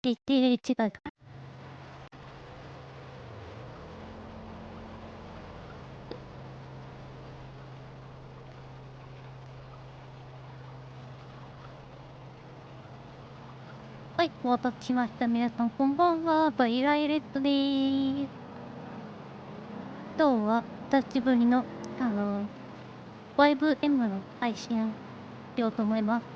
違う。はい、お待たせしました。皆さん、こんばんは。バイライレットでーす。今日は、久しぶりの、5M の配信しようと思います。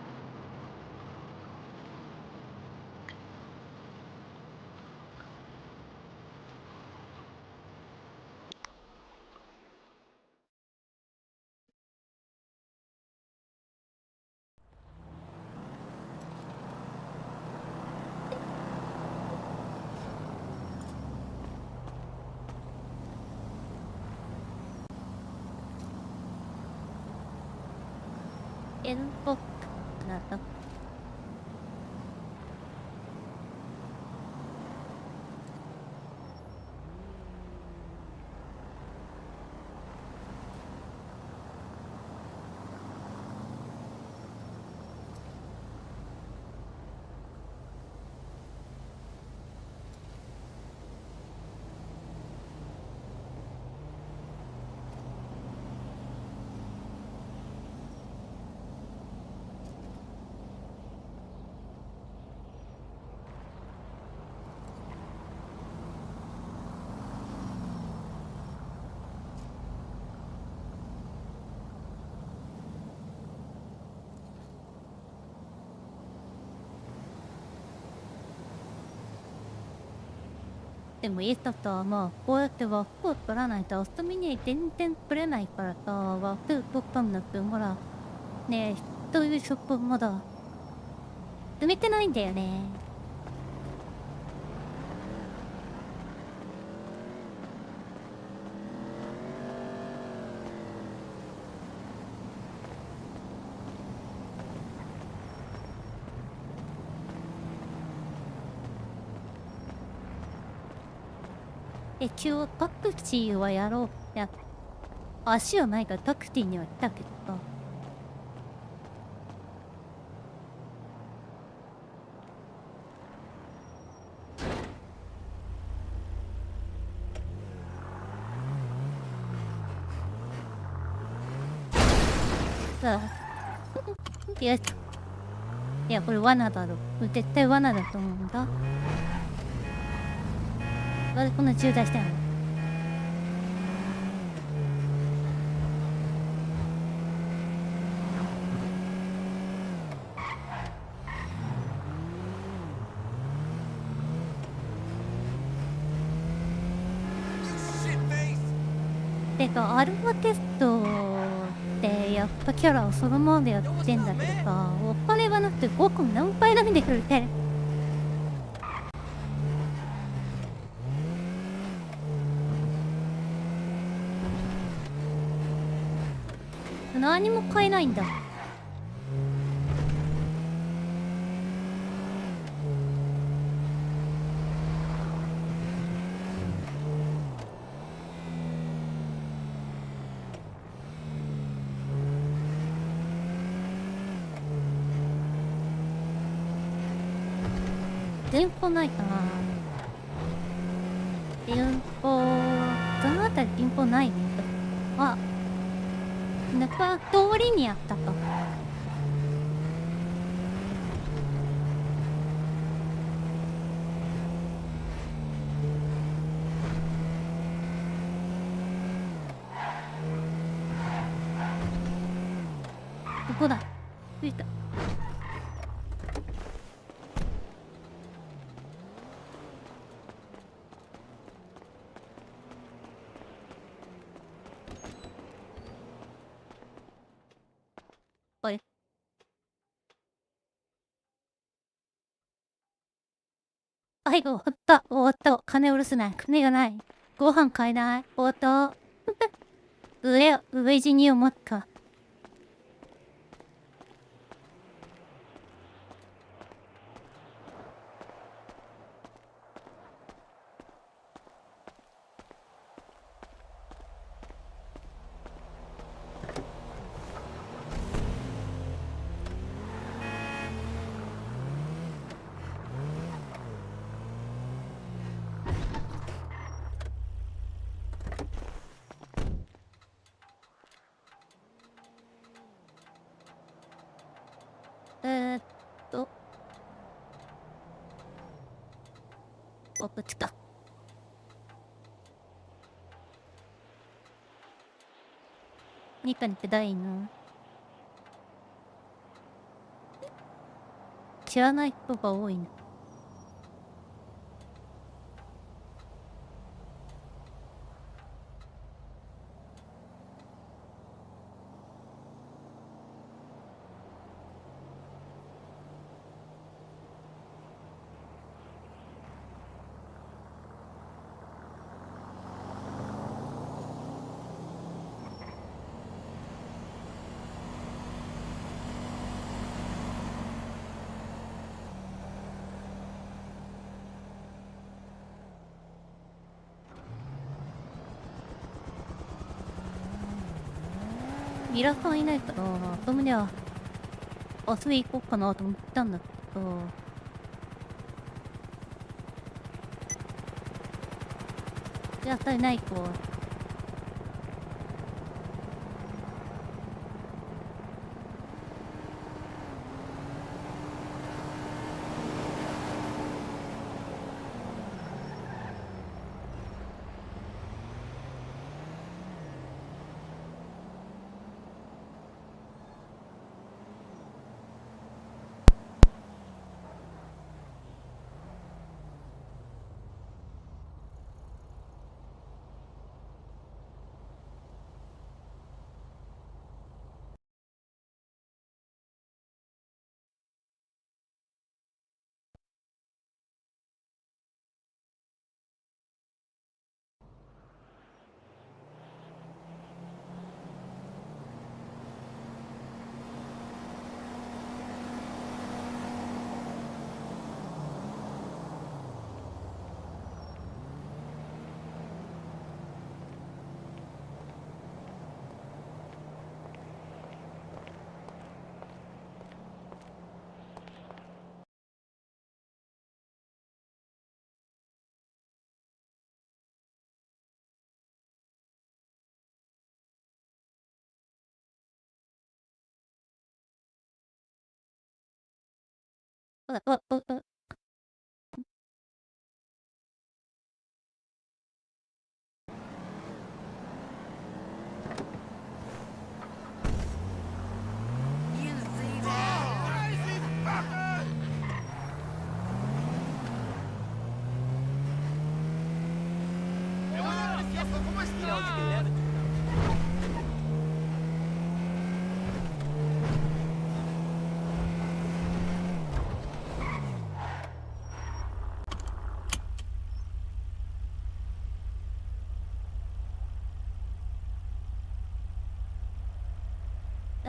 エルボックなど。でもいい人とはまあ、こうやって枠を取らないと遊びに全然取れないからさ、枠取ったんだってほら、ねえ、そういうショップまだ、埋めてないんだよね。一応タクシーはやろう。いや、足はないからタクシーには来たけどさ。さあ、よし。いや、これ罠だろ。これ絶対罠だと思うんだ。なんでこんな渋滞してんの？てか、アルファテストってやっぱキャラをそのままでやってんだけどさ、お金がなくて5個何倍ダメでくるって。何も買えないんだ。電報ないかな。電報、どのあたり電報ないね。あ、中通りにあったか。ここだ。着いた。あれ？はい、終わった。終わった。金下ろせない。金がない。ご飯買えない。終わった。上地に思った。お、ぶつか。ニカにって誰いんの？知らない人が多いの。ミラさんいないから、そのね、遊び行こうかなと思ったんだけど、じゃあそれない子。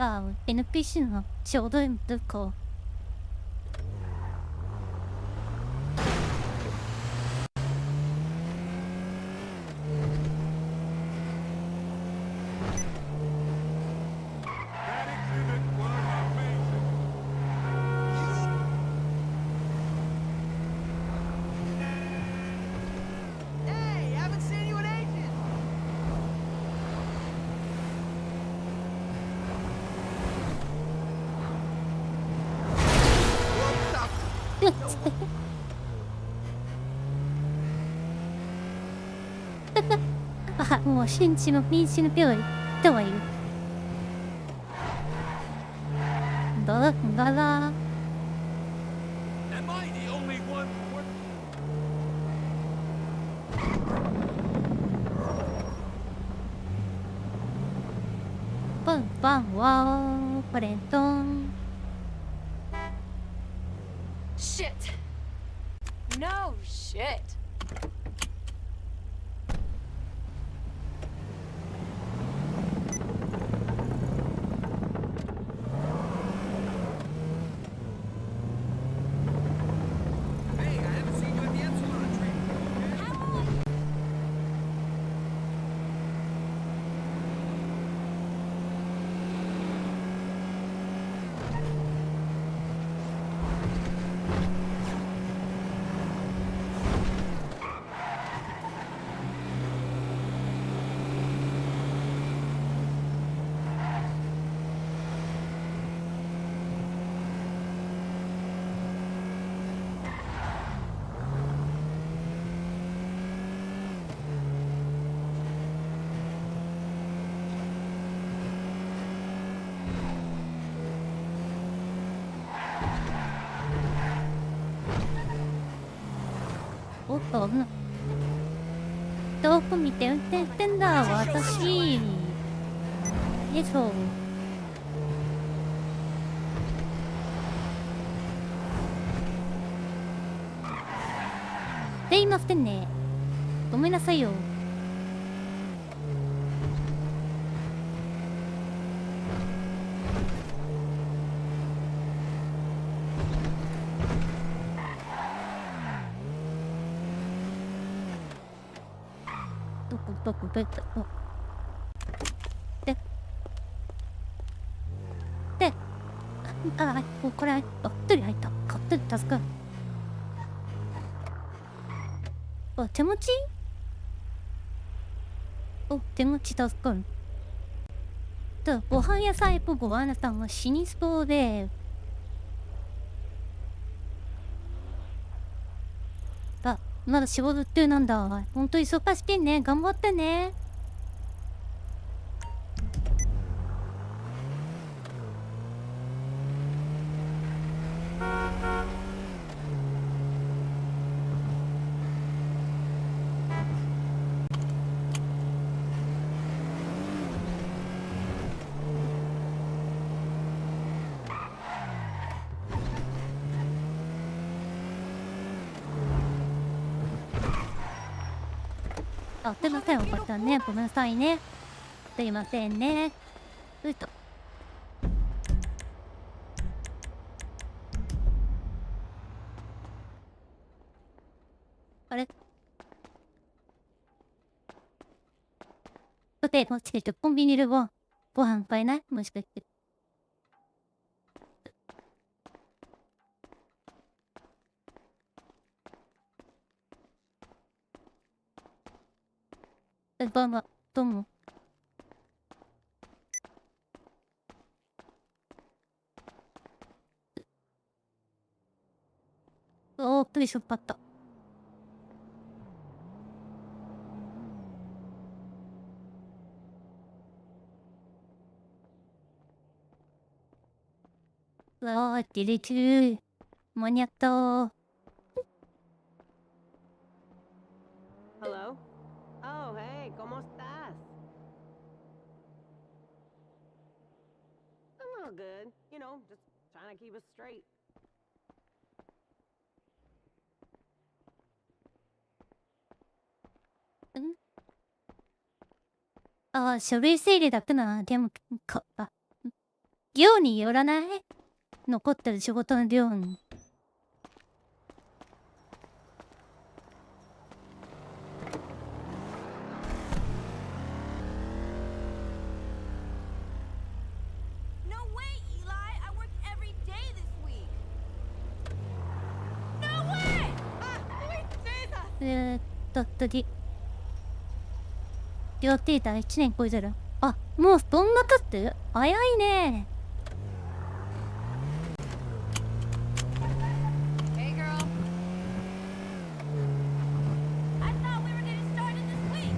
あ、NPC のちょうどいいとこ。あ、もう新地の民主の病院人はいる。だら。バンバンワーパレントン。Shit! No shit! おっと、遠く見て運転してんだ、私。よいしょ。すいませんね。ごめんなさいよ。どこで、これ、一人入った。勝手に助かる。手持ち手持ち助かる。ご飯屋さんへご飯さんは死にそうで、まだ仕事中なんだ。ほんと忙しいね。頑張ってね。すいません、おばちゃんね。ごめんなさいね。すいませんね。あれもしかしてコンビニでご飯買えないもしかして。どうも。プリしょっぱった。デレチュー。間に合った。Hello? Oh, hey, ¿cómo estás? A little good. You know, just trying to keep us straight. 書類整理だけな。でも、量によらない残ってる仕事の量に。両手板1年超えてる。もうそんな経って早いね。Hey, girl. I thought we were getting started this week.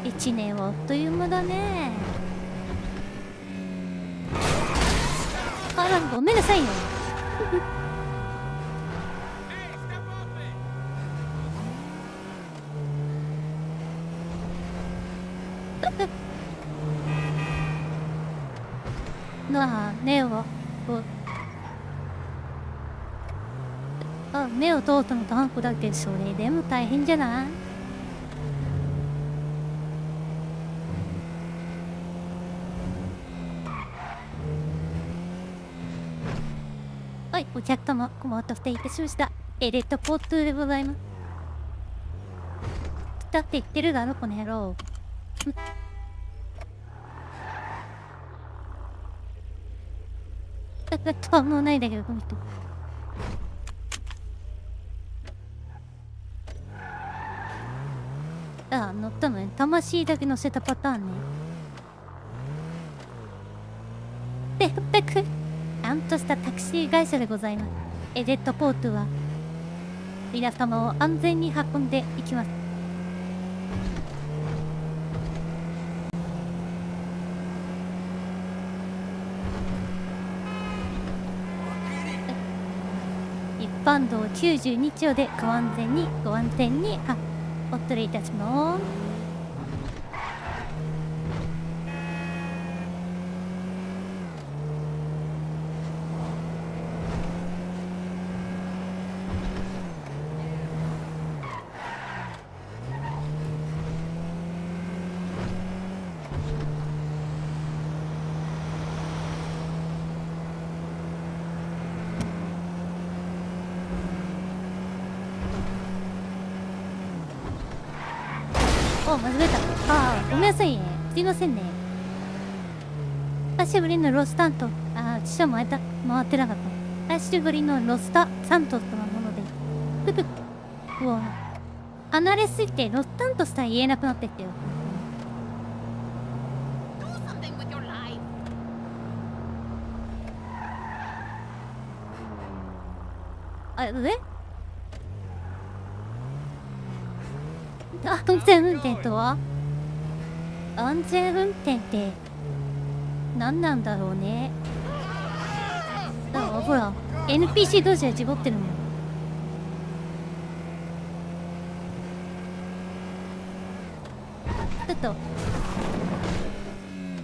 Yeah. 1年はあっという間だね。ごめんなさいよ。目を目を通ったのとあんこだけそれでも大変じゃない？はい、お客様、お待たせいたしました。エレットポートでございます。だって言ってるだろ、この野郎。たまんないんだけど、この人。乗ったのね。魂だけ乗せたパターンね。で、ちゃんとしたタクシー会社でございます。エレットポートは、皆様を安全に運んでいきます。バンドを92丁でご安全にお連れいたします。お、間違えた。ああ、ごめんなさいね。すいませんね。久しぶりのロスタント。ああ、記者も回ってなかった。久しぶりのロスタサントスなもので。うわ。離れすぎてロスタントスさえ言えなくなってきたよ。Do something with your life. あ、上安全運転とは安全運転って何なんだろうね。だからほら NPC 同士で絞ってるもん。ちょっとよ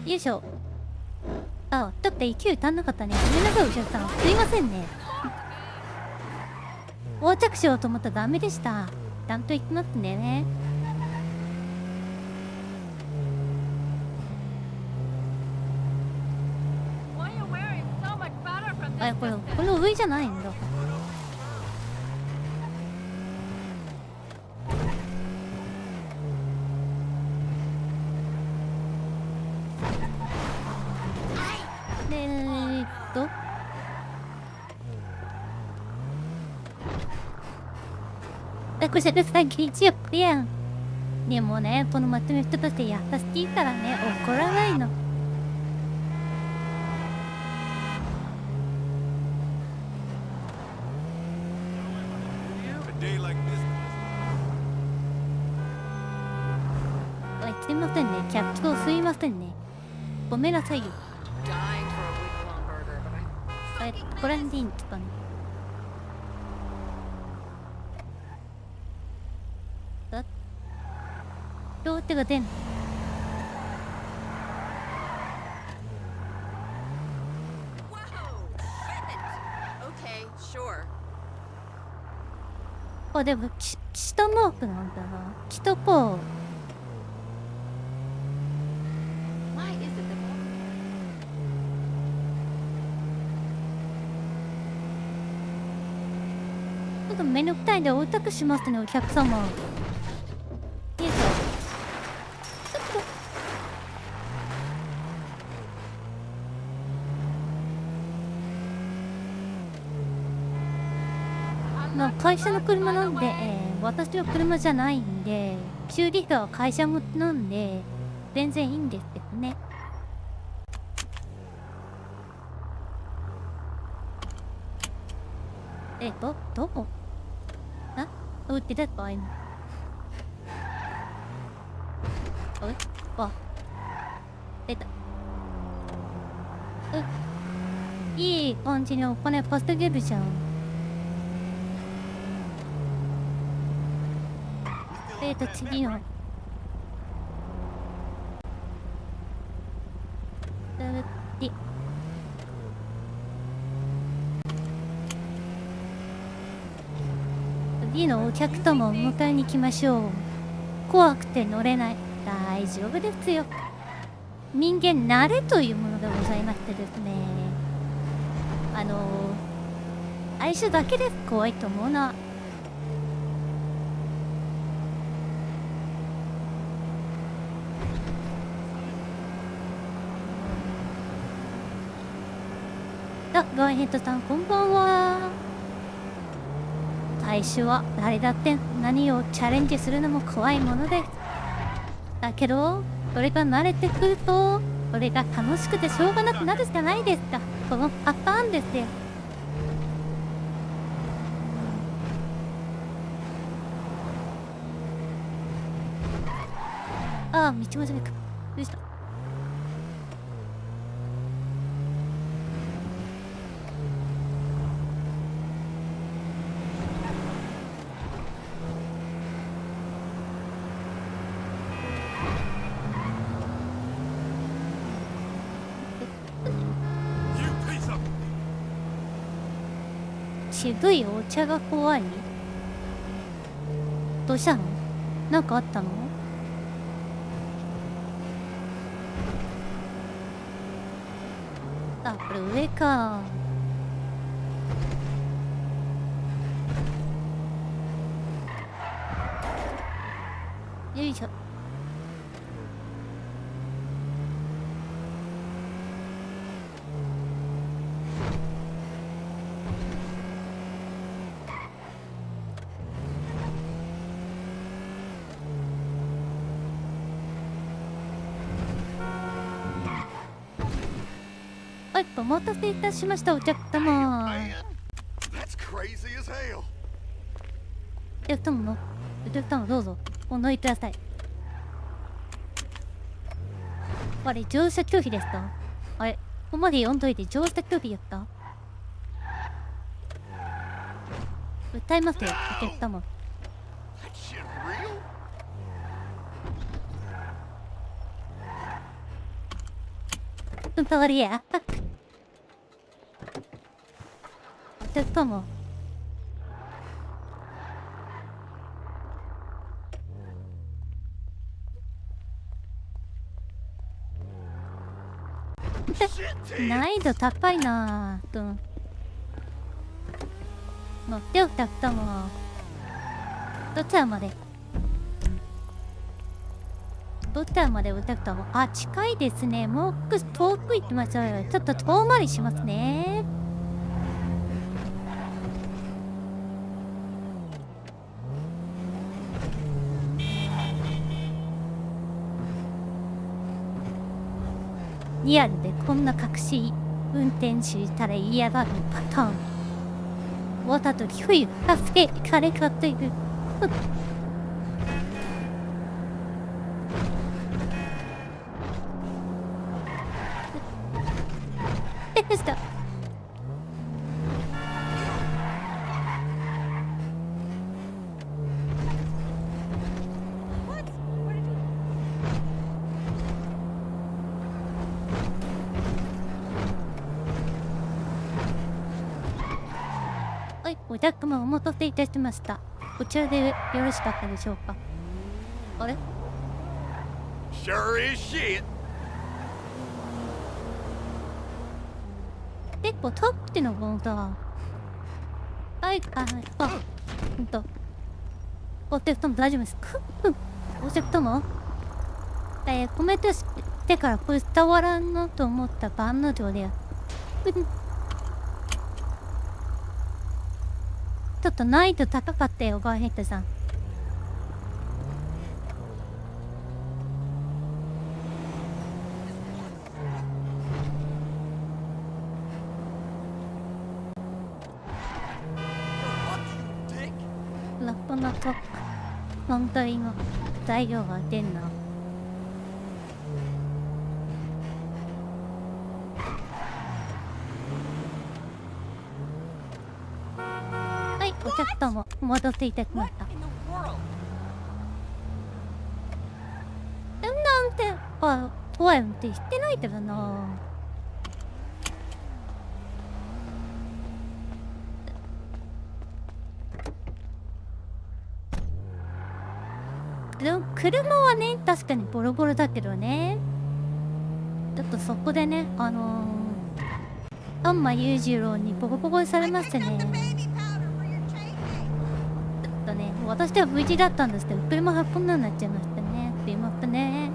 いしょ。あ、だって勢い足んなかったね。ごめんなさいお客さん、すいませんね。横着しようと思ったらダメでした。ちゃんと言ってますんでね。あ、この上じゃないんだ。私は最近一応クリア。でもね、この町の人として優しいからね、怒らないの。すいませんね、キャッチをすいませんね。ごめんなさいよ。これでいいんですかね。どう手が出んの。あ、でも下マークなんだな。北か。ちょっとめんどくさいんでお託しますね、お客様。よいしょ。会社の車なんで、私の車じゃないんで、修理費は会社もなんで、全然いいんですけどね。どこあ、売ってたか今。あ、出た。いい感じにお金稼げるじゃん。次の。次のお客様を迎えに行きましょう。怖くて乗れない。大丈夫ですよ。人間慣れというものがございましてですね。相性だけです。怖いと思うのは。ゴアヘッドさんこんばんは。最初は誰だって何をチャレンジするのも怖いものです。だけどそれが慣れてくるとそれが楽しくてしょうがなくなるじゃないですか。このパターンですよ。ああ、道間違えた。どうした。渋いお茶が怖い。どうしたの？なんかあったの？あ、これ上か。よいしょ。はい、お待たせいたしました、お客様。 Man, that's crazy as hell. お客様の、お客様どうぞ、お乗りください。あれ、乗車拒否ですか？あれ、ここまで読んどいて乗車拒否やった？歌いますよ、お客様。That shit real? うんと、あれや。お客様。難易度高いなぁ。乗ってお客様。どちらまで？どちらまでお客様？あ、近いですね。もう少し遠く行きましょうよ。ちょっと遠回りしますね。リアルでこんな隠し運転手いたら嫌がるパターン。わざと低い助けかれかっている。でした。はい、お客様お待たせいたしました。こちらでよろしかったでしょうか？あれ？ Sure is shit. 結構タップのものだ。はい、あ、お客様大丈夫ですか？お客様？コメントしてからこれ伝わらんのと思った万の定で。ちょっと難易度高かったよ、ガーヘッドさん。ラップのと本当に今材料が出んな。はい、お客様お待たせいたしました。 In the world? なんて怖い運転してないけどな。でも車はね、確かにボロボロだけどね。ちょっとそこでね、安間裕次郎にボコボコにされましてね。 Baby powder for your chain. ちょっとね、私は無事だったんですけど、車がこんなになっちゃいましたね。すいませんね。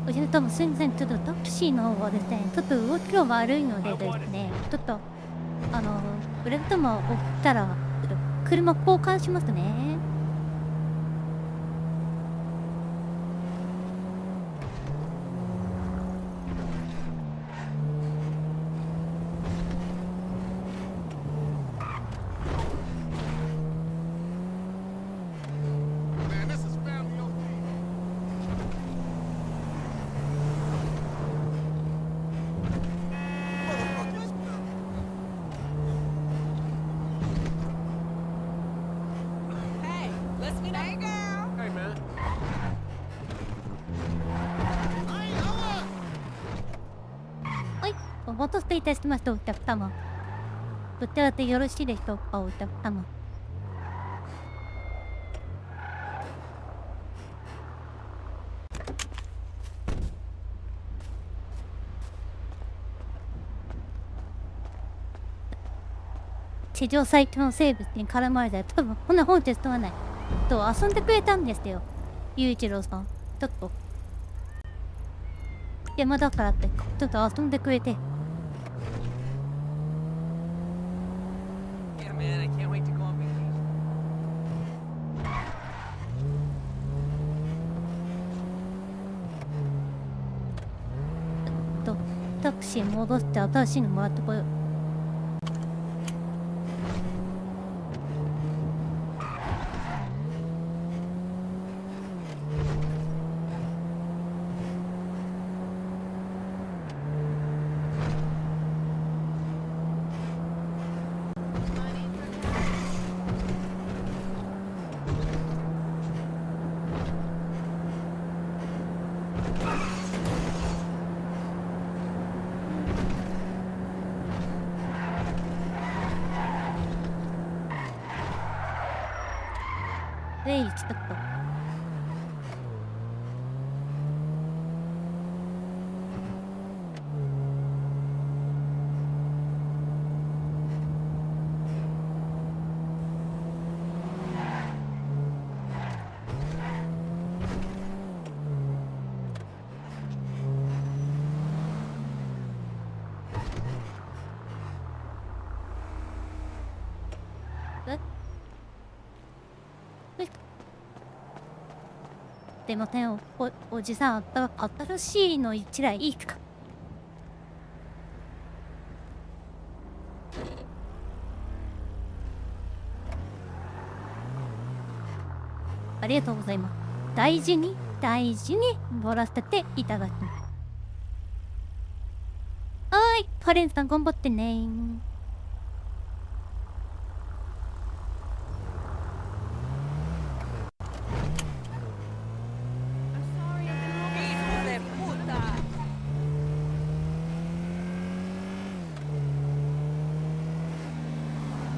おじさんもすいません、ちょっとタクシーの方はですね、ちょっと動きが悪いのでですね、ちょっとブレーキも送ったら、ちょっと車交換しますね。You know? Hey, girl. Hey, man. はい、お待たせいたしました、お客様。こちらでよろしいでしょうか、お客様。地上最強の生物に絡まれたら多分こんな本日とはない。と遊んでくれたんですよ、雄一郎さん。ちょっと邪魔だからってちょっと遊んでくれて。Yeah, man, I can't wait to go on vacation. タクシー戻して新しいのもらってこよう。レイちょっと。でもね、おじさん、新しいの一台いいか。ありがとうございます。大事に乗らせていただきます。はーい、カレンさん頑張ってねー。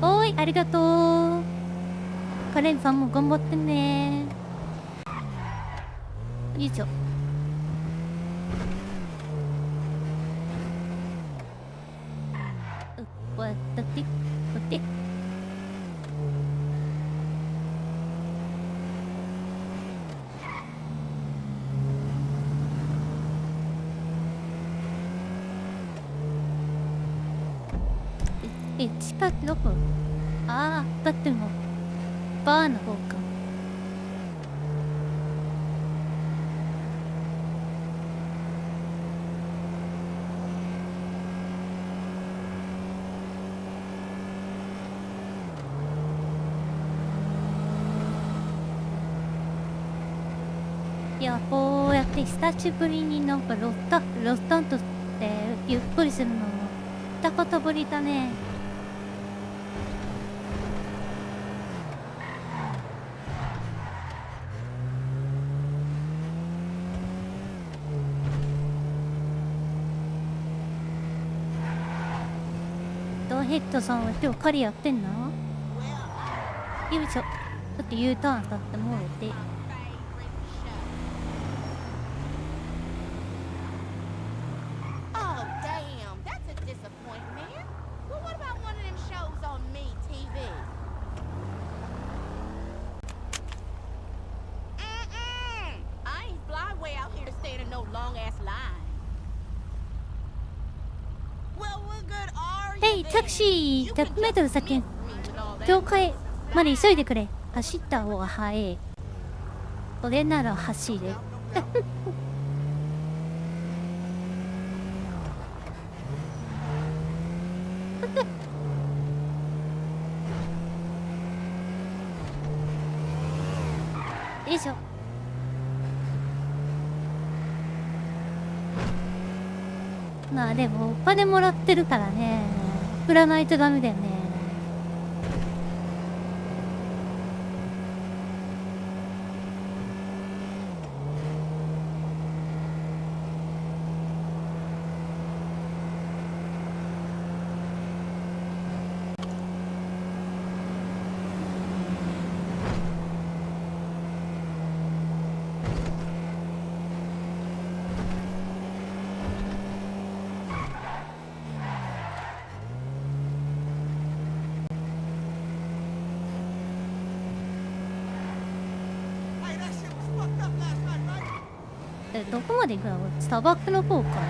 おーい、ありがとう。カレンさんも頑張ってね。よいしょ。こうやってこうやって近くどこ？ああ、だってもうバーの方か。いや、こうやって久しぶりになんかロスタントってゆっくりするのも二言ぶりだね。ドンヘッドさんは今日狩りやってんの？よいしょ。ちょっと U ターンさせてもらって。Oh, damn. That's a disappointment. Well, what about one of them shows on Me TV? I ain't fly way out here to stand in no long-ass line. Well, what good are you ヘイ、タクシー !100 メートル先。境界まで急いでくれ。走った方が早い。それなら走れ。よいしょ。まあでもお金もらってるからね、振らないとダメだよね。どこまで行くの？砂漠の方から？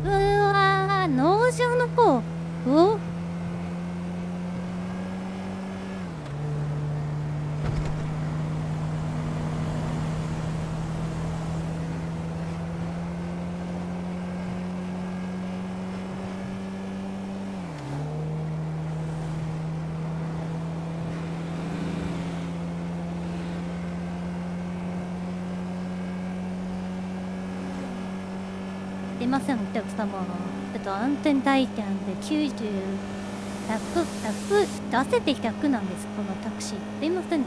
うわー、農場の方。お？出ません、お客様。安全体験で90、100、出せて100なんです、このタクシー。出ませんね。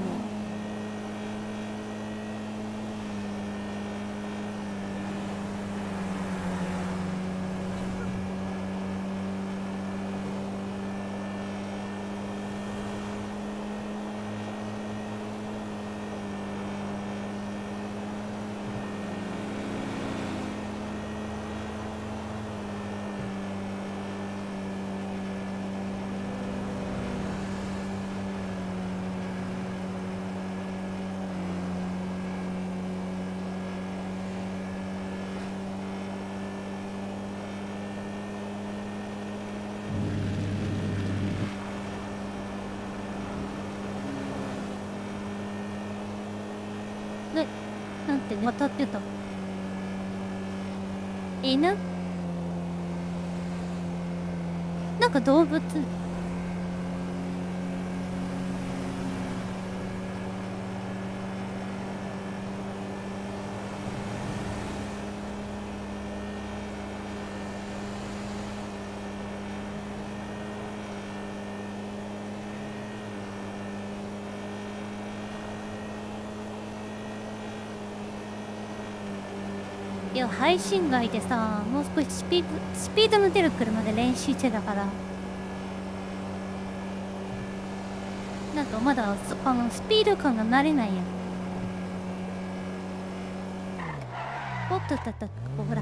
なんて渡ってた。犬？なんか動物。いや、配信外でさ、もう少しスピードの出る車で練習してたから、なんかまだスピード感が慣れないやん。おっとっとっと、ここほら。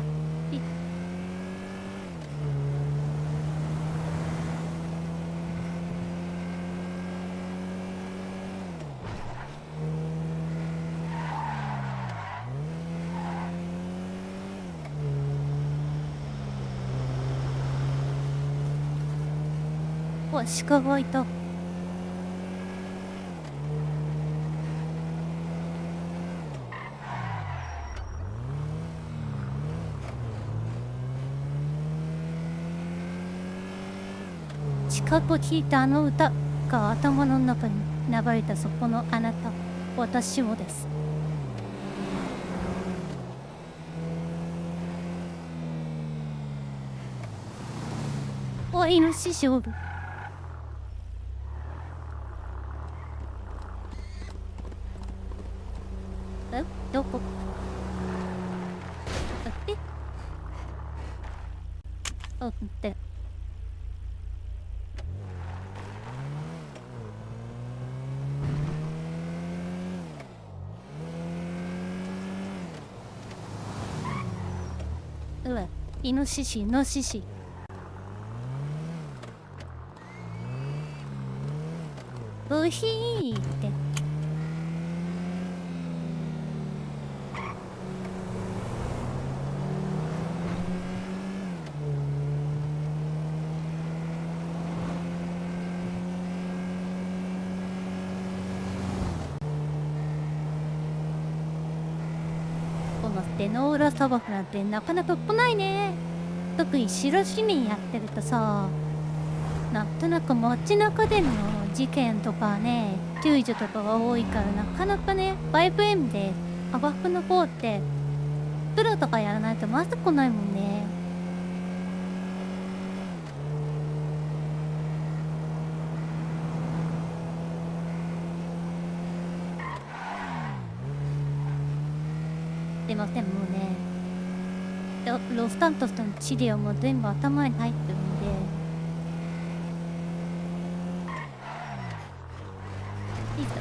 お、鹿がいた。鹿と聞いたあの歌が頭の中に流れたそこのあなた、私もです。お、イノシシおる。どこ？あって。うわ、イノシシ、イノシシ。ブヒーって。このテノーラ砂漠なんてなかなか来ないね。特に白市民やってるとさ、なんとなく街中での事件とかね、救助とかが多いから、なかなかね、5M で砂漠の方ってプロとかやらないとまず来ないもんね。でももうね、ロスタントスの治療も全部頭に入ってるんで、いいか。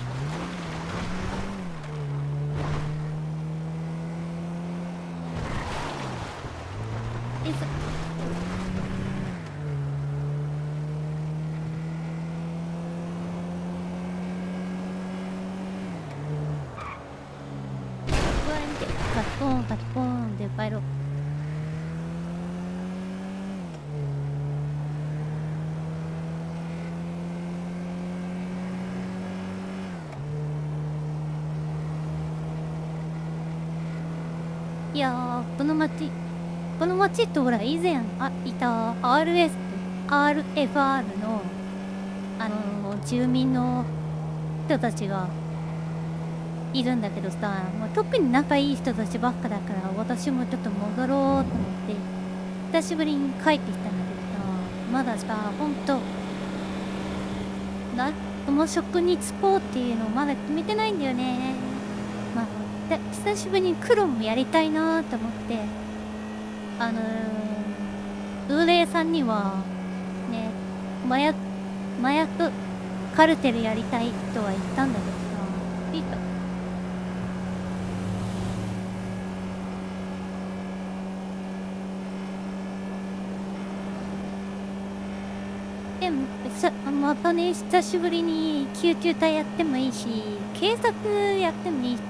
ポーンパチポーンで帰ろう。いやー、この町ってほら以前いた RFR の住民の人たちがいるんだけどさ、もう特に仲いい人たちばっかだから、私もちょっと戻ろうと思って久しぶりに帰ってきたんだけどさ、まださ、ほんとこの職に就こうっていうのをまだ決めてないんだよね。まあ久しぶりに黒もやりたいなと思って、ウーレイさんにはね、麻薬カルテルやりたいとは言ったんだけどさ、いいか。でもまたね、久しぶりに救急隊やってもいいし、警察やってもいいし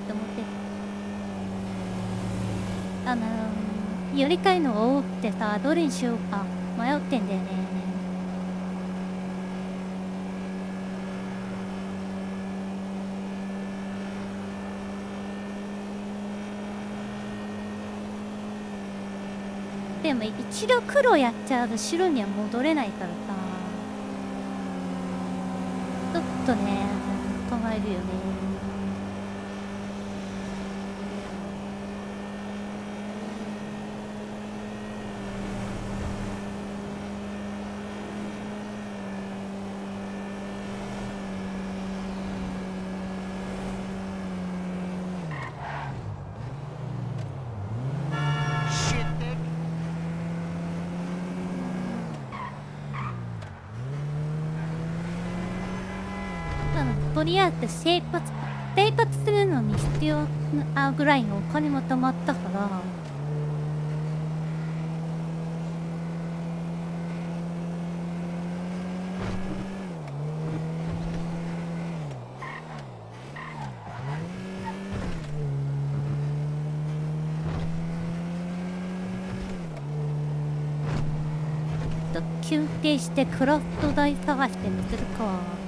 と思って、よりかいのが多くてさ、どれにしようか迷ってんだよね。でも一度黒やっちゃうと白には戻れないからさ、ちょっとね考えるよね。とりあえず生活するのに必要なぐらいのお金も貯まったから、休憩してクラフト台探してみせるか。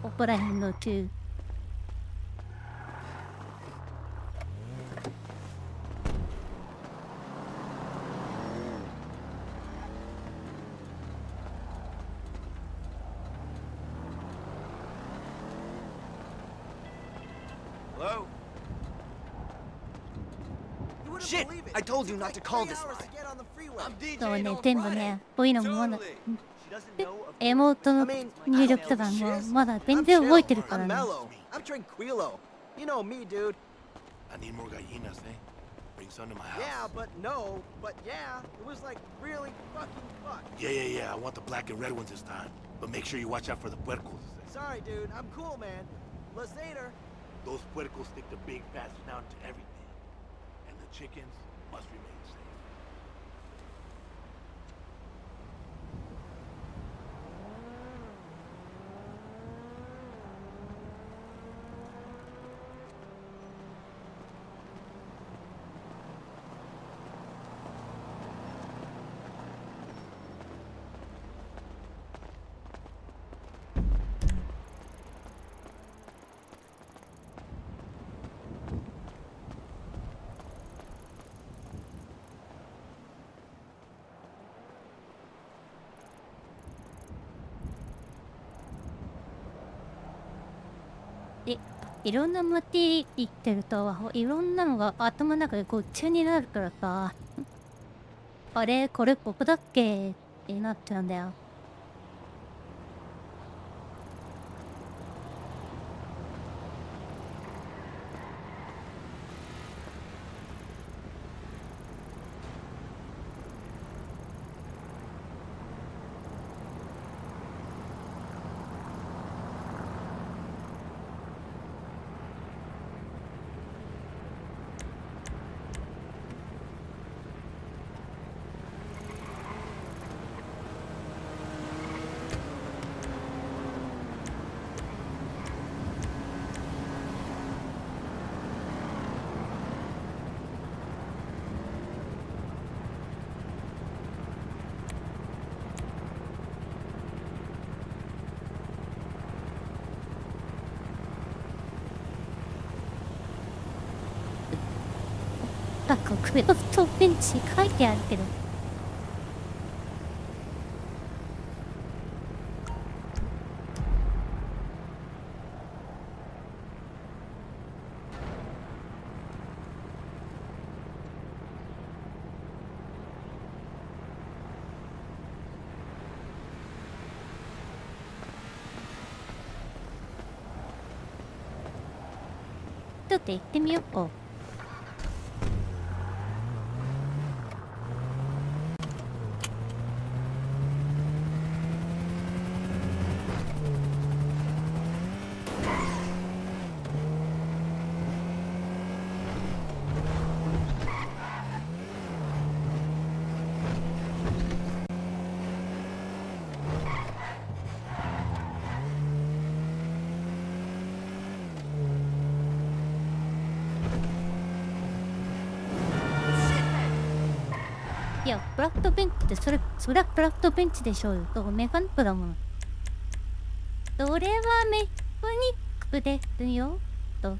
ここら辺の中Hello? Shit! I told you not to call this line. I'm DJ そうね、 on 全部 Friday. ねこういうのもまだ Totally. She doesn't know of 妹の入力とかもまだ全然覚えてるから I'm ね。 mellow. I'm tranquilo. You know me, dude. I need more gallinas, eh? Bring some to my house. Yeah, but yeah. It was like really fucking fucked. Yeah. I want the black and red ones this time. But make sure you watch out for the puercos. Sorry, dude. I'm cool, man. Later. Those puercos stick the big fat snout to everything. And the chickens must remain safe.でいろんな街行ってるといろんなのが頭の中でごっちゃになるからさ、あれこれここだっけってなっちゃうんだよ。なんかクロストベンチ書いてあるけど。ちょっと行ってみようか。いや、ブラッドベンチってそりゃブラッドベンチでしょうよ。メカニックだもん。それはメカニックですよ。と。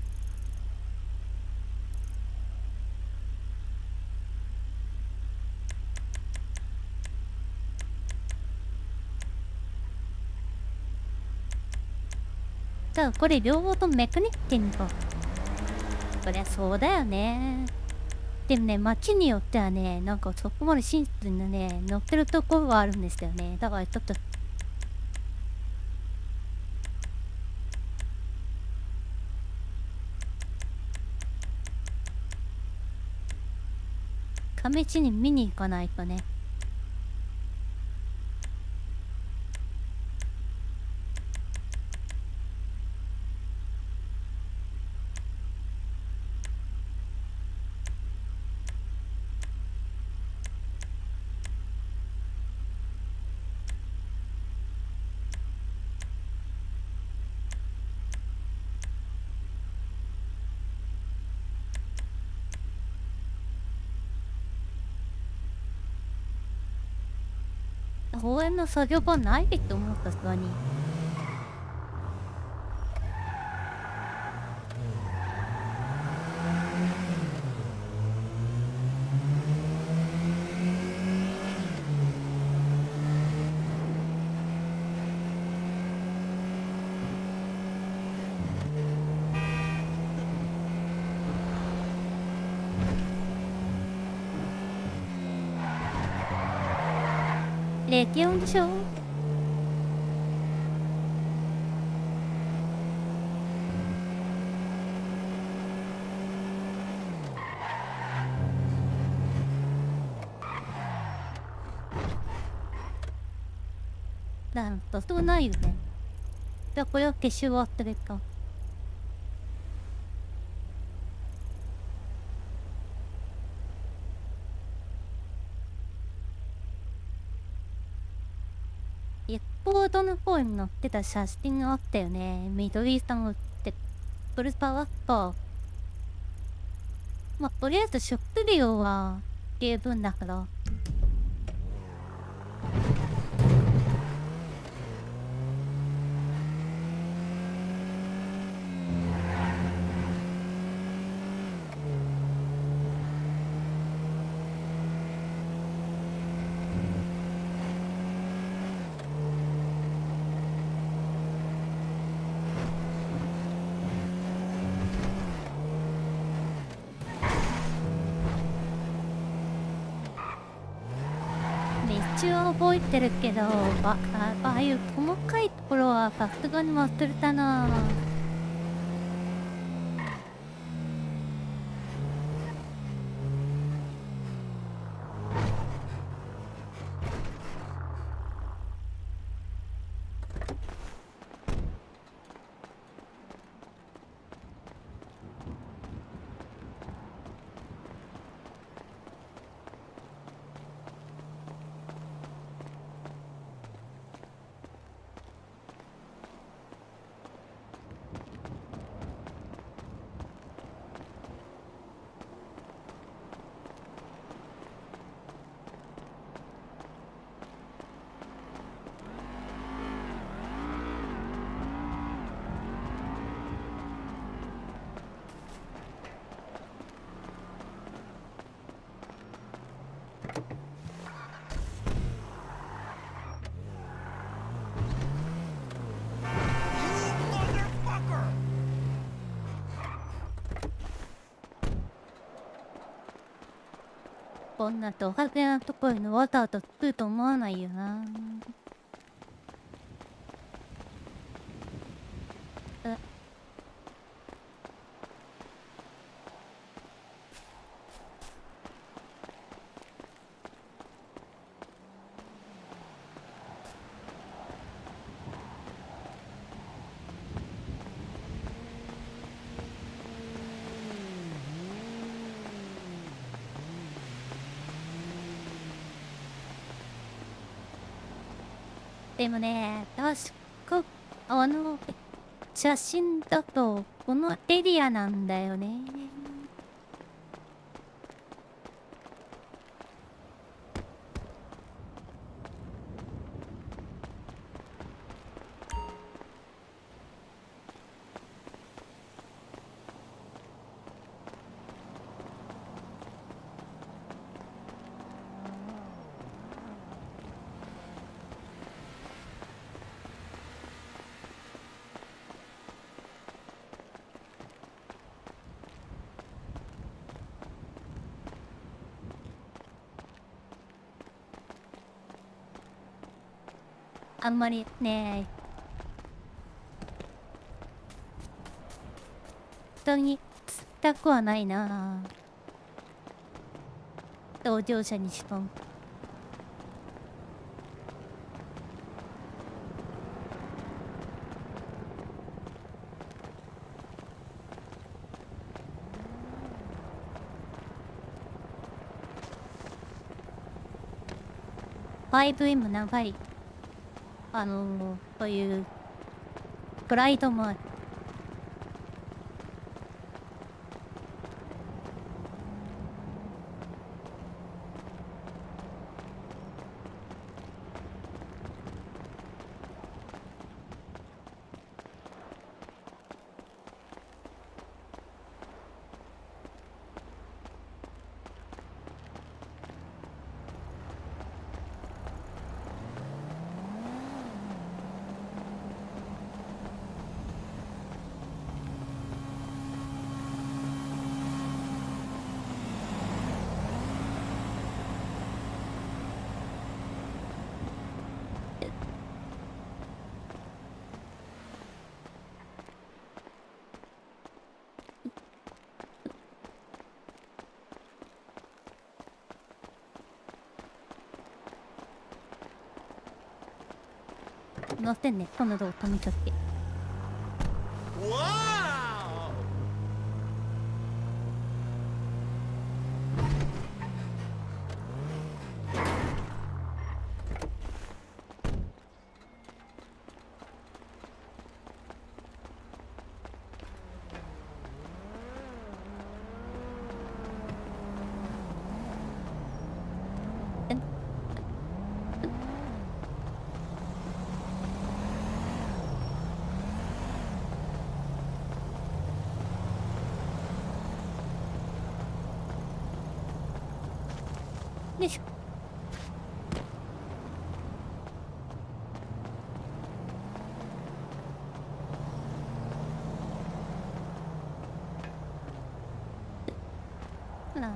じゃあこれ両方ともメカニックってんのか。そりゃそうだよね。でもね、街によってはね、なんかそこまで真実にね、乗ってるところがあるんですよね。だからちょっと。試しに見に行かないとね。公園の作業場ないでって思った、さすがに。レギオンでしょ。なんとそうないよね。じゃあこれを消し終わってるか。一方どの方に載ってた写真があったよね。緑さんをってフルパワースパー。まあとりあえず食料は十分だから。一応覚えてるけど、ああいう細かいところはさすがに忘れたな。こんなド派手なところにわざわざ来ると思わないよな。でもね、確か、写真だと、このエリアなんだよね。あんまりね、人に釣ったくはないな。同乗者にしろ。5M 長い。そういうプライドもある。乗ってんね、この動止めちゃって。Wow! よいしょ。ほら。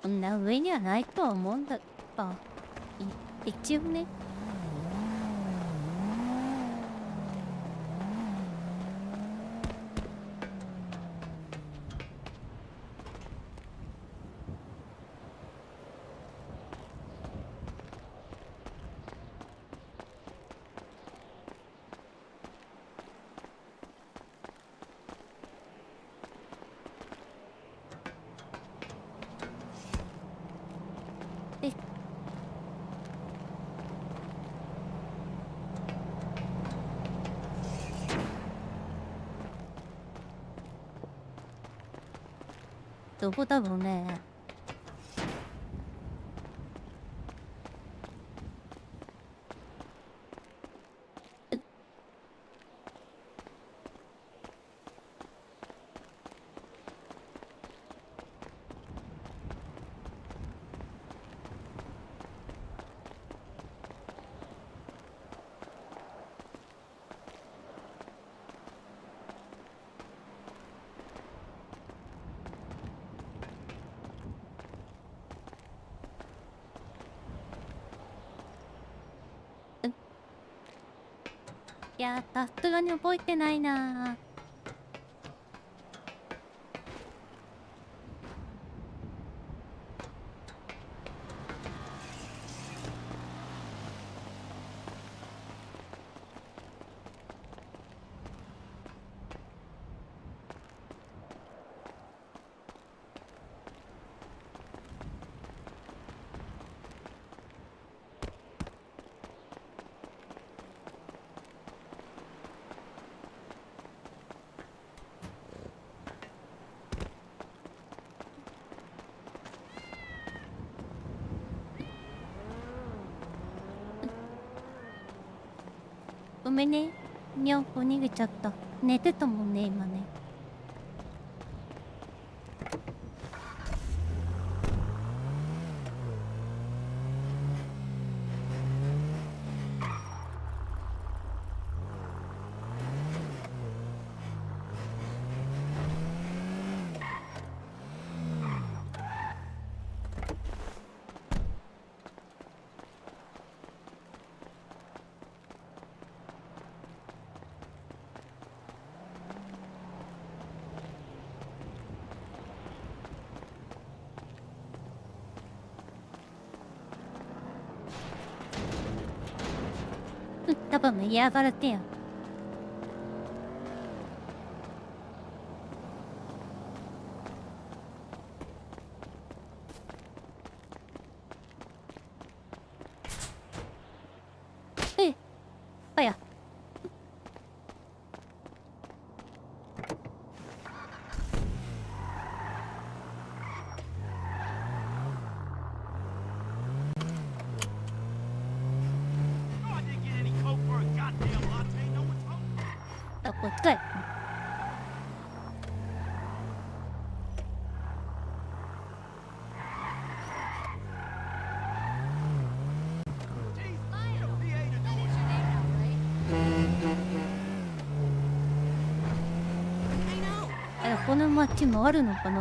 こんな上にはないとは思うんだが、一応ね。どこだろうね。いやー、さすがに覚えてないなー。ごめんね。にゃんこ逃げちゃった。寝てたもんね、今ね。多分嫌がられてよ。え、あや。あ、こっちかい。この街もあるのかな。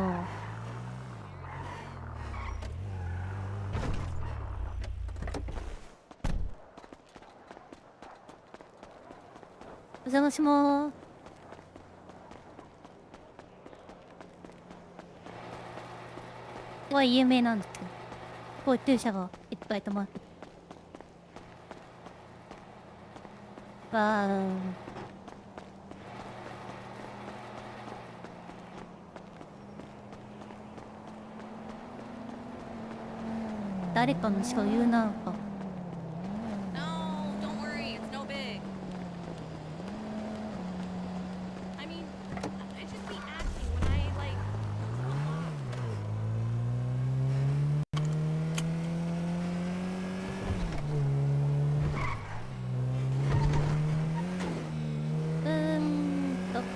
お邪魔しまーす。ここは有名なんですけど、こういう駐車がいっぱい止まって。わー。誰かの所有なのか。No, don't worry, it's no big. I mean, I just be acting when I like.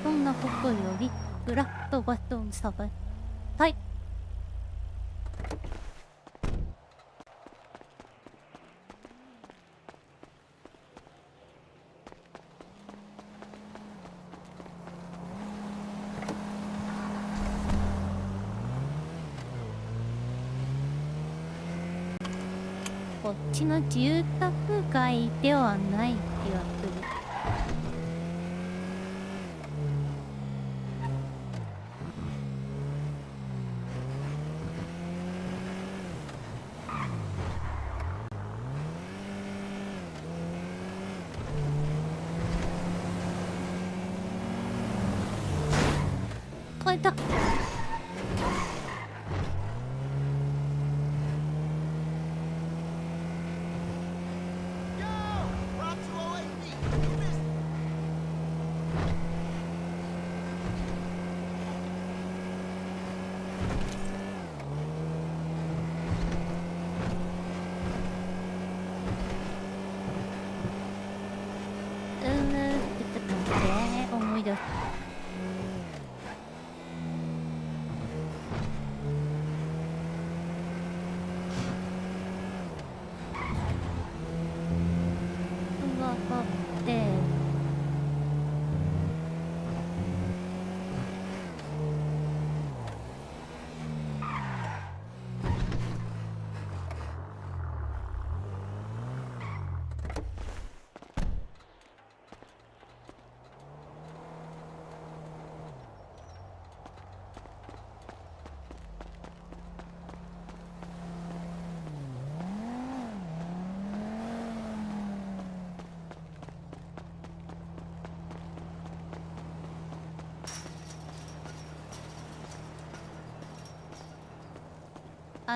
こんなことよりブラッドバトンサバ。はい。こっちの住宅街ではない気がする。変えた。っと待って思い出す。があって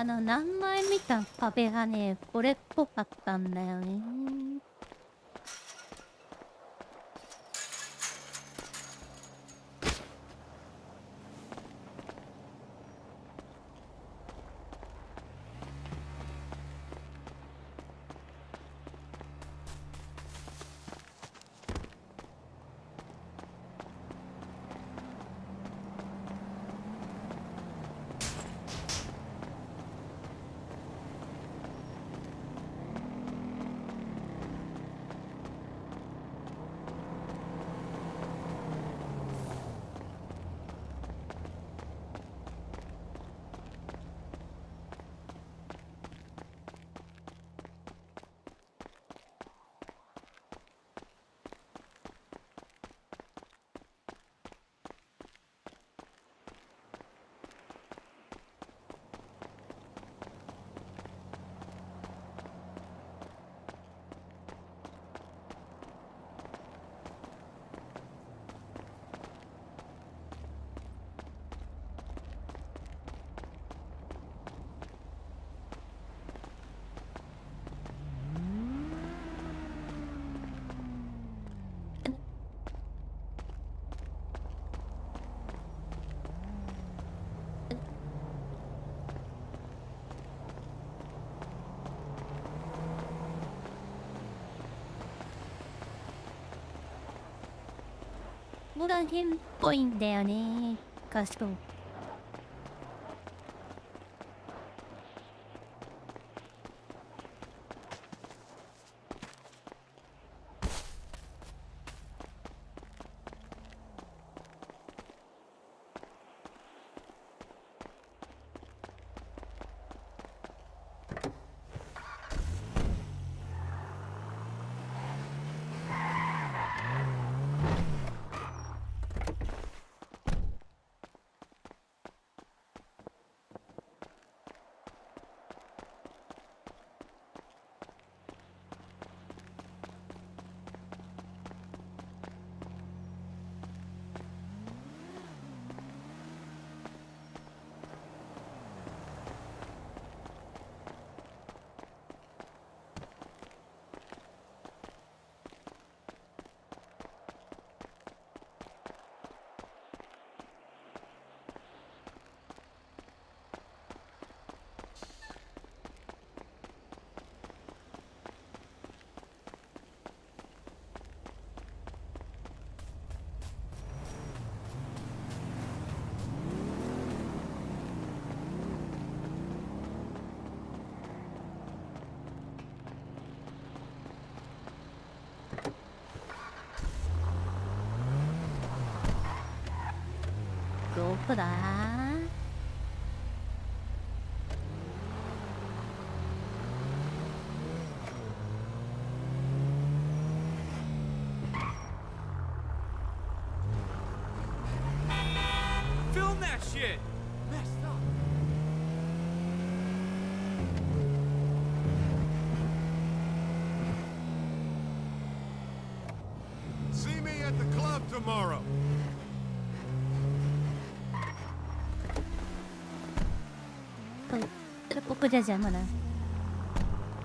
何枚見た壁がねこれっぽかったんだよね。ここら辺っぽいんだよね。箇所。どこだ？Film that shit! Messed up. See me at the club tomorrow. ここじゃ邪魔だ。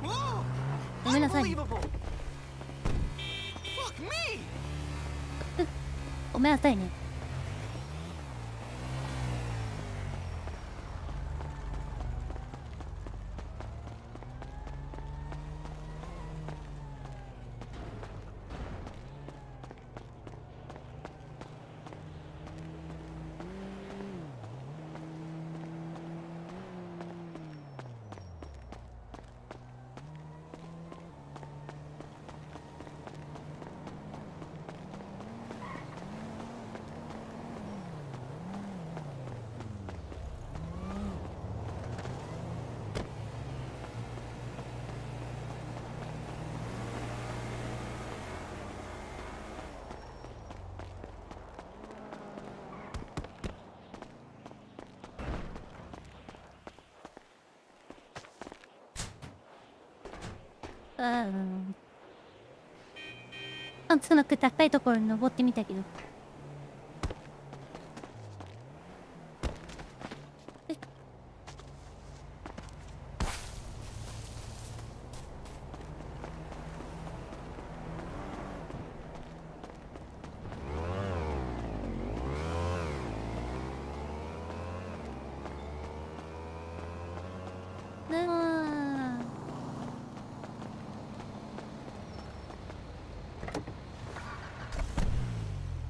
Whoa! ごめんなさい。 Unbelievable! Fuck me! ごめんなさいね。なんとなく高いところに登ってみたけど。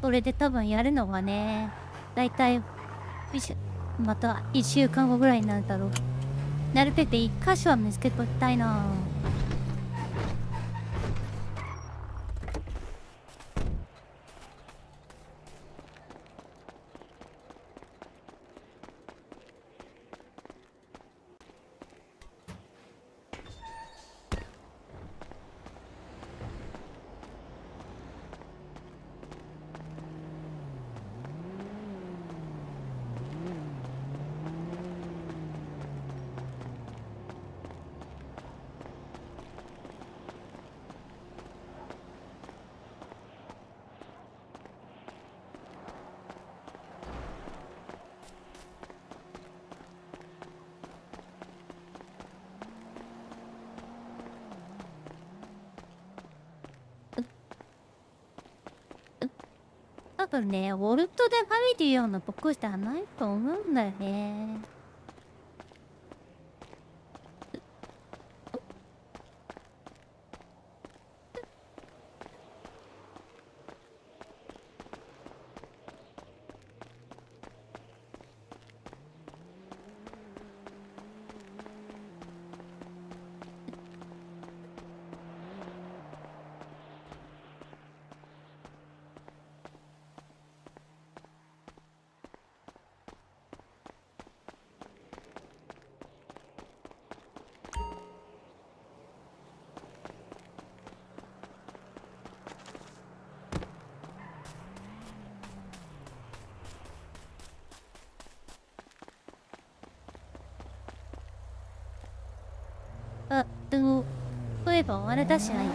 それで多分やるのはね、だいたいまた1週間後ぐらいになるだろう。なるべく1箇所は見つけときたいな。多分ね、ウォルトでファミリー用のボックスではないと思うんだよね。でも、そういえばあれだしない。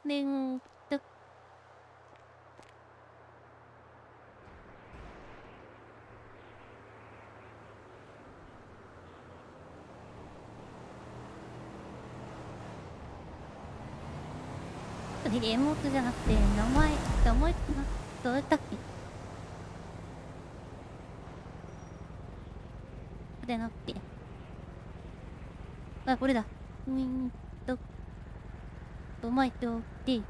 ねんと。妹じゃなくて名前どうやったっけ。でなくて、あ、これだ。トマトで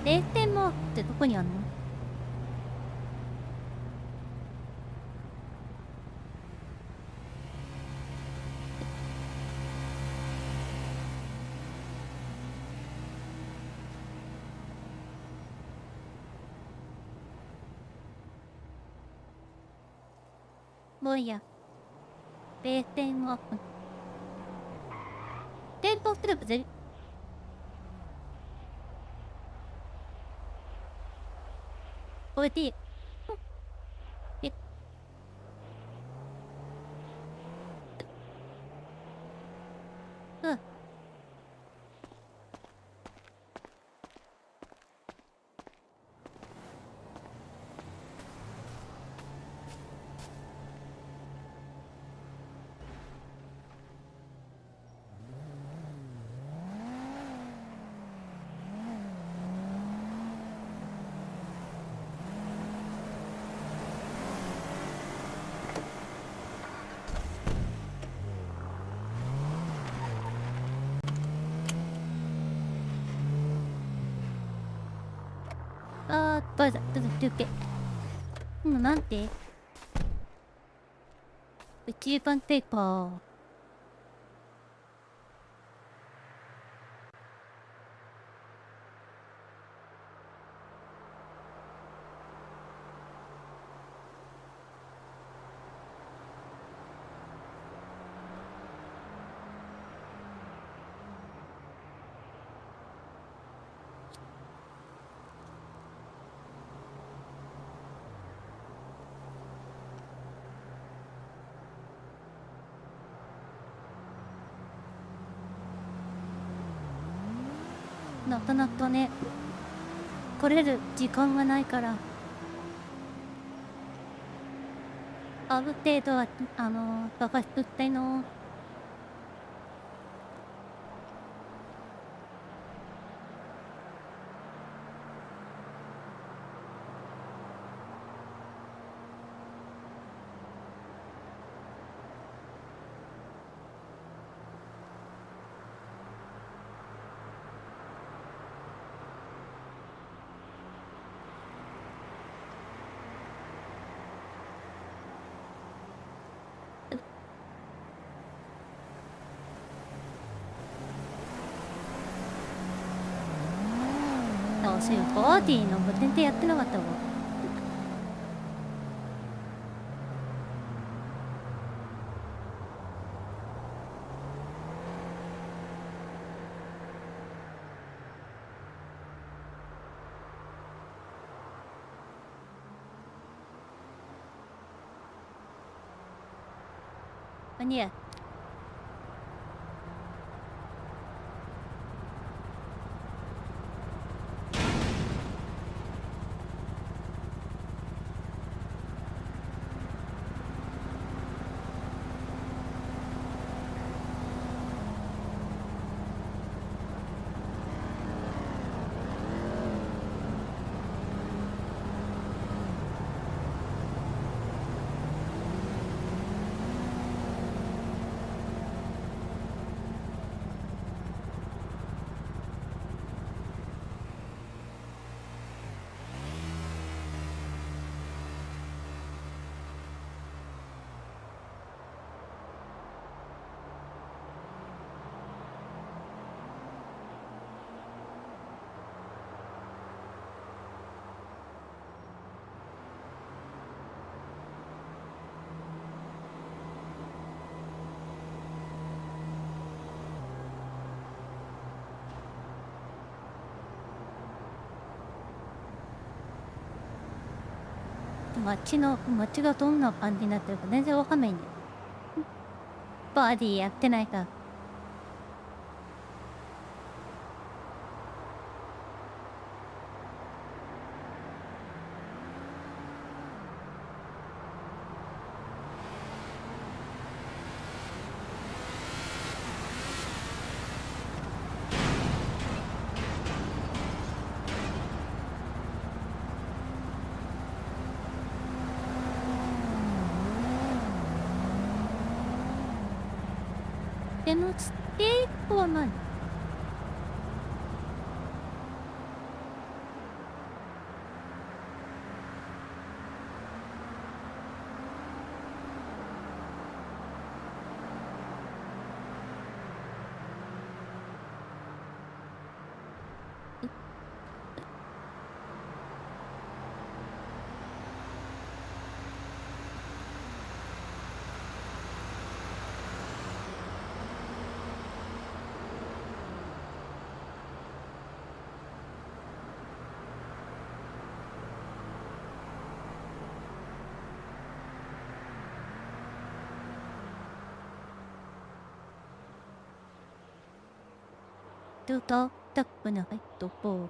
0点もってどこにあんの。もういいや。0点を点灯すればこれでいい。うん。バイザー、休憩。今なんて一番ペーパー。なかなかね来れる時間がないから、ある程度は探しとったいの。あ、そういうバーディーのも全然やってなかったわ。何や。街がどんな感じになってるか全然わかんないんだよ。バーディーやってないから。でのステークは何？Du da, da bin ich doch.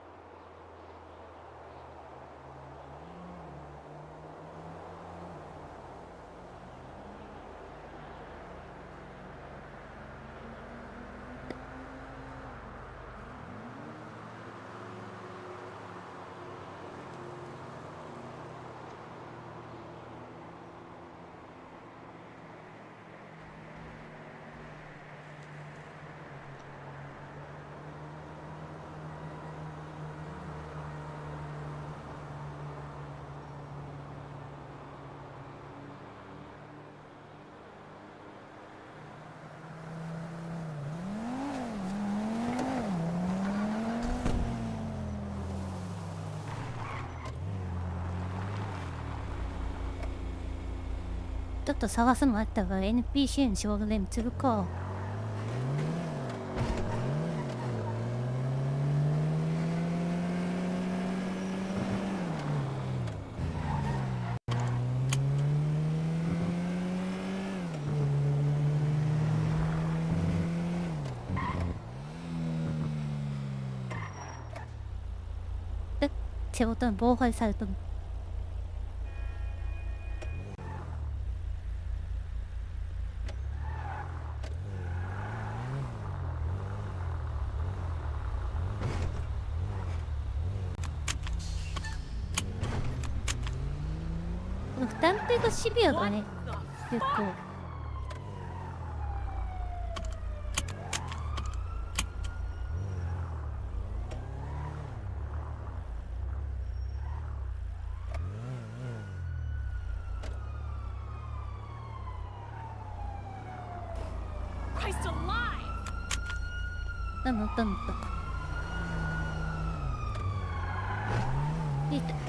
ちょっと探すのあったが NPC に仕事でもするか。제 어떤 뭐가 살던負担ってがシビアだね結構なんだかいいと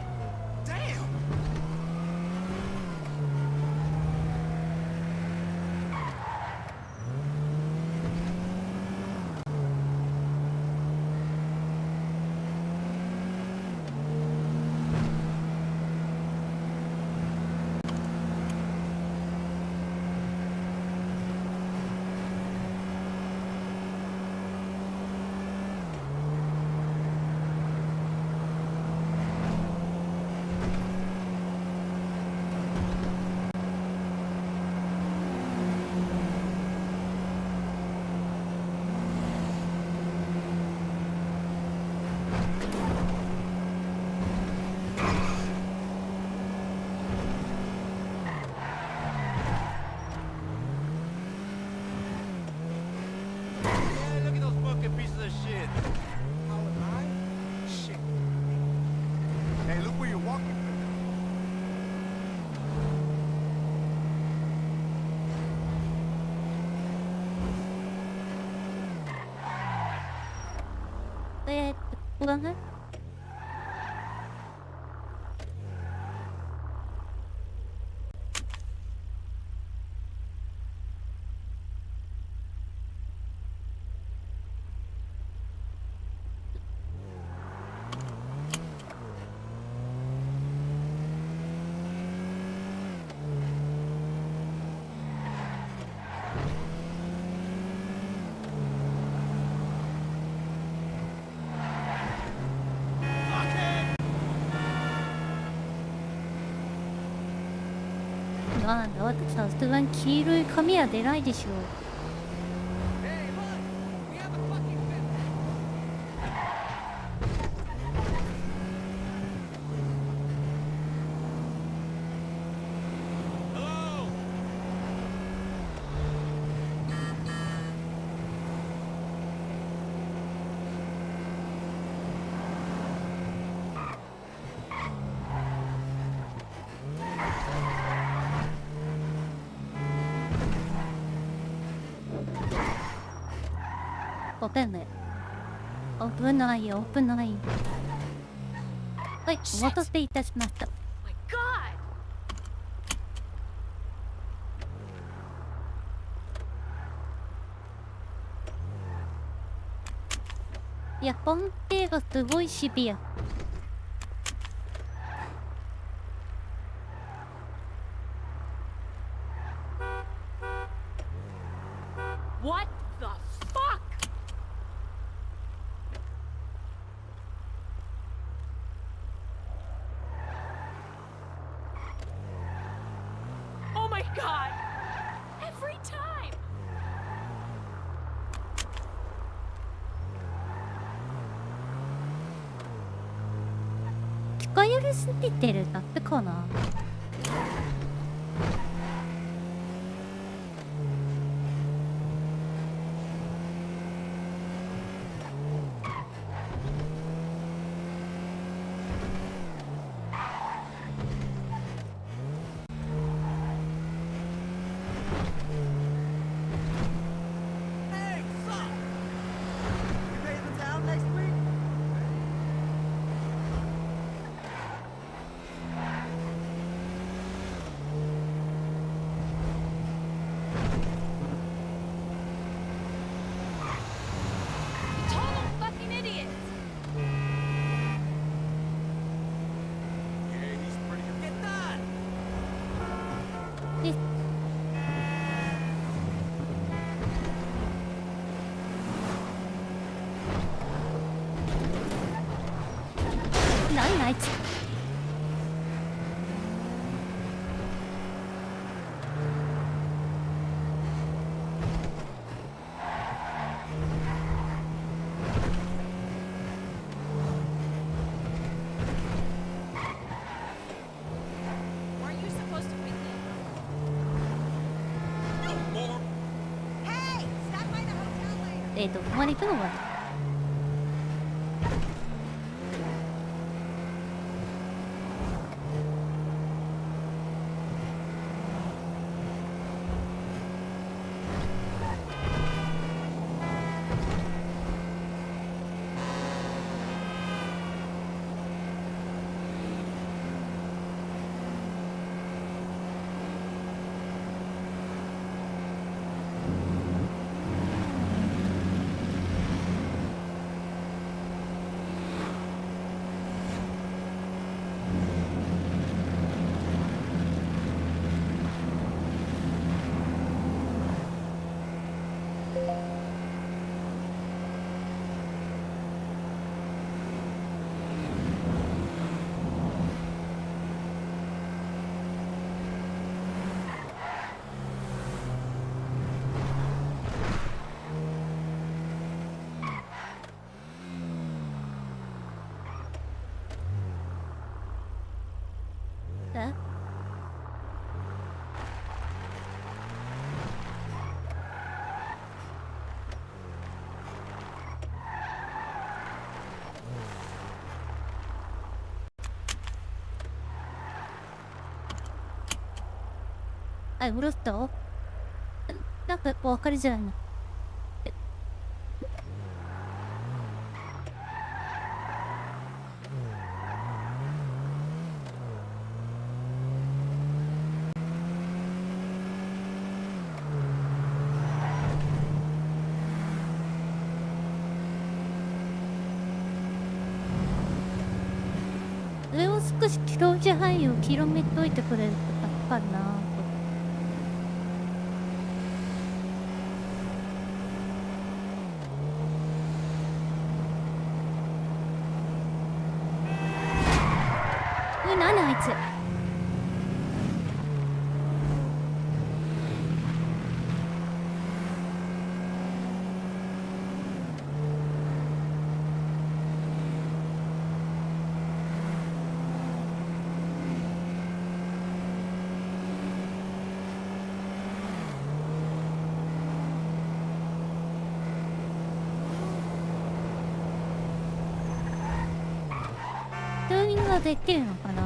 Yeah, look at those fucking pieces of shit. How am I? Shit. Hey, look where you're walking. ここだねなんだ私さすがに黄色い髪は出ないでしょ Hey, look! We have a fucking Hello? 危ない危ない危ないはいお待たせいたしました My God! いや本系がすごいシビア What the fuck? Oh my God! Every time! 近寄りすぎてるだってかななんあいつ。Weren't you supposed to be Hey, stop by the hotel later. ここまで行くのか。え？あ、うるっと？なんか分かりづらいな。上を少し表示範囲を広めといてくれると助かるな。なんであいつ。チューニングができるのかな。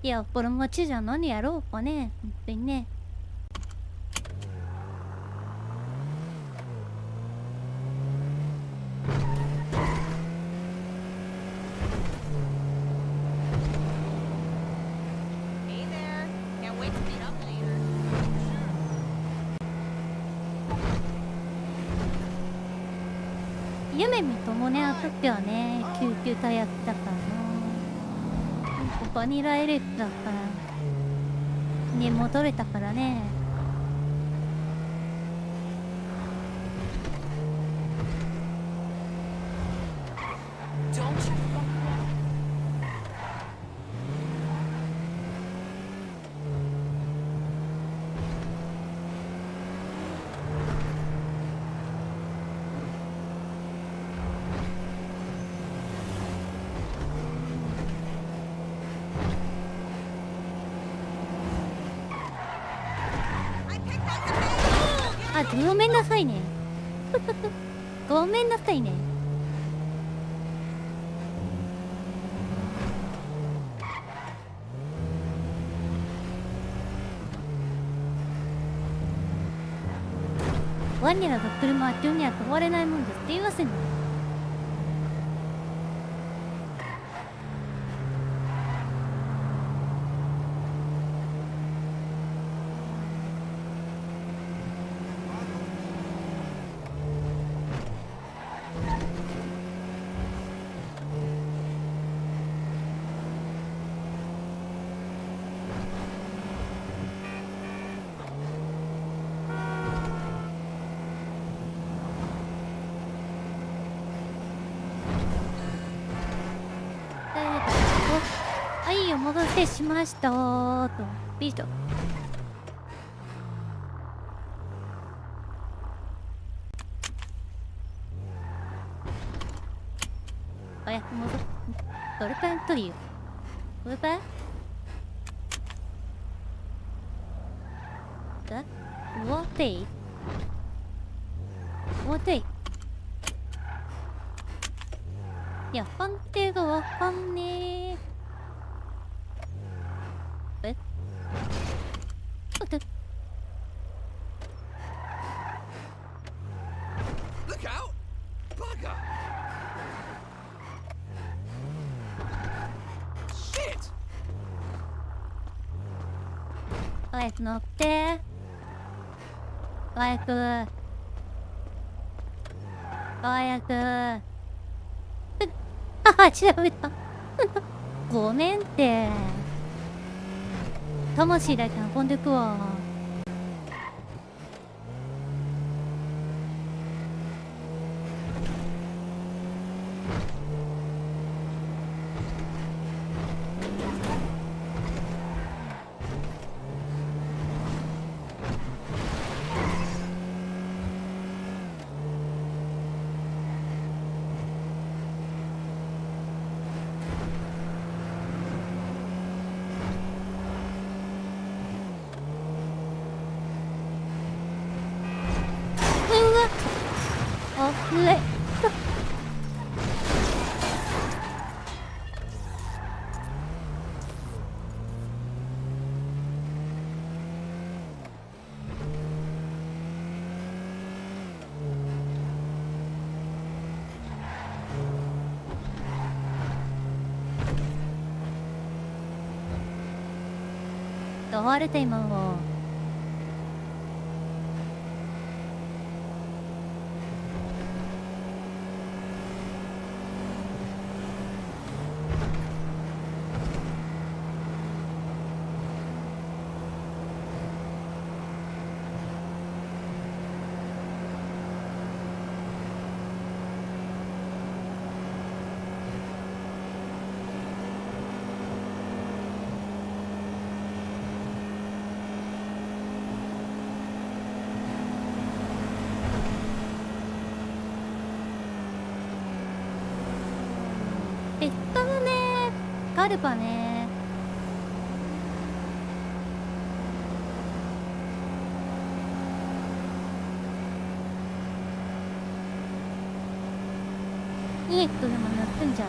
いや、この街じゃ何やろうかね。本当にね。Hey there. Can't wait to meet up later. 夢見ともね、あの時はね、救急隊やってたからな。バニラエレクだからに戻れたからね。ごめんなさいね。ごめんなさいね。ワニラの車は急には止まれないもんですって言いませんね。はい、お待たせしましたーと。ビート。早く戻っ。どれくらいの距離よ。どれくらい？だ？What day? What day? いや、判定がわかんねえ。え？待って。Look out! Bugger! Shit! 早く乗って。早く。早く。ああ、調べた。ごめんって。魂だけ運んでくわ。あぶね。壊れた今も。別ったのね。ガルパね。いい車乗ってんじゃん。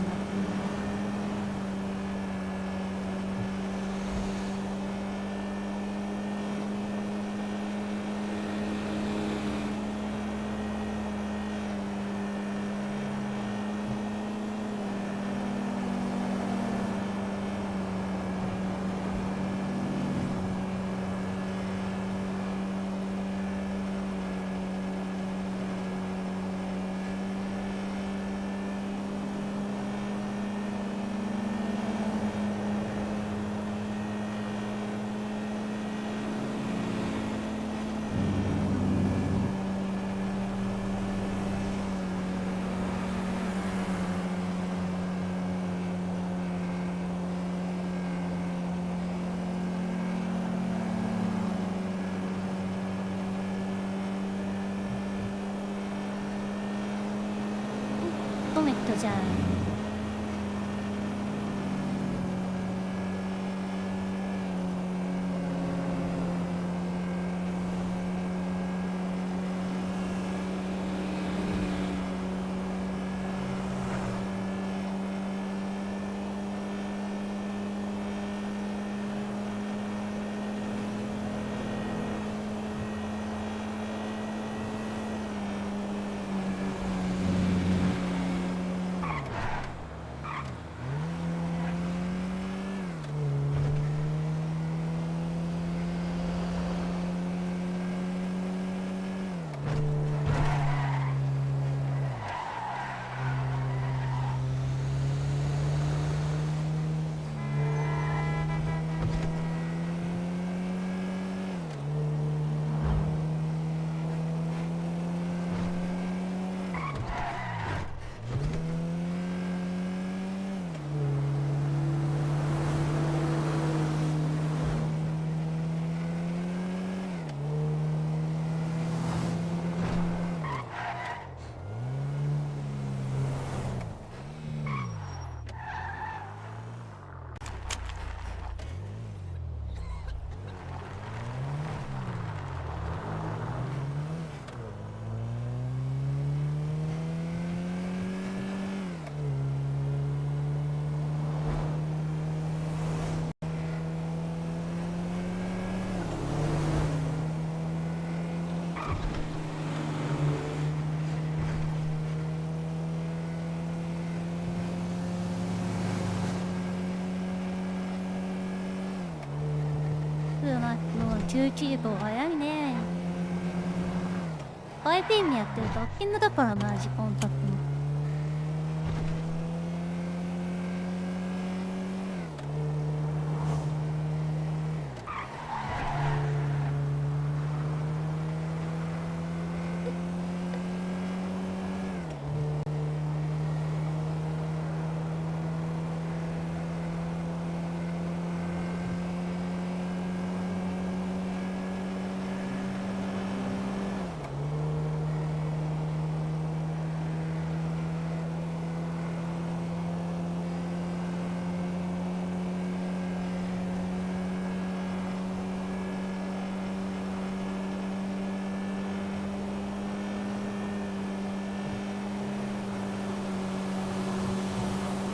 コメットじゃん。11秒早いね。5PM やってるとあっけんのだからな、時間経つの。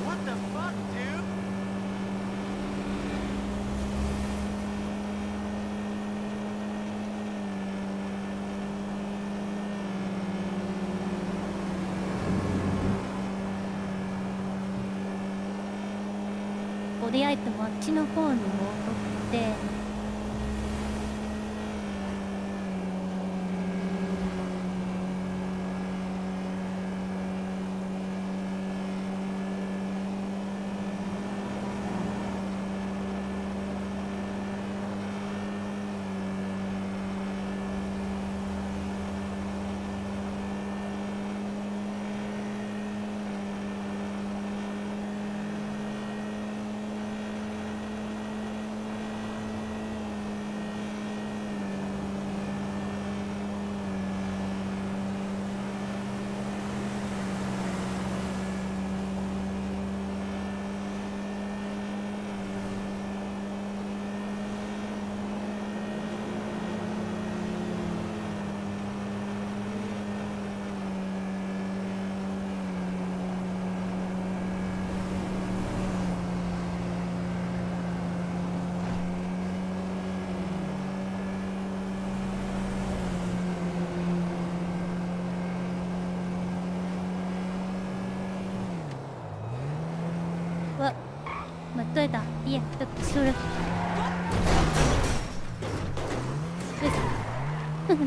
What the fuck, dude? とりあえずあっちの方に戻ってうわ、待っといた。いや、ちょっとする。よし。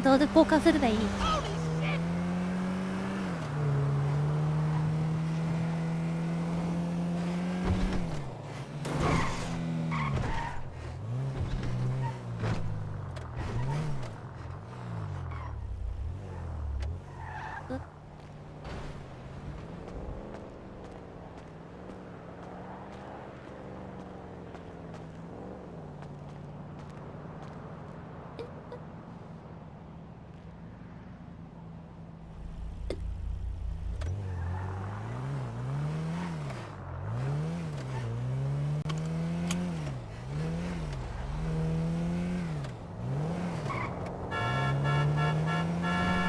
どうで交換すればいい。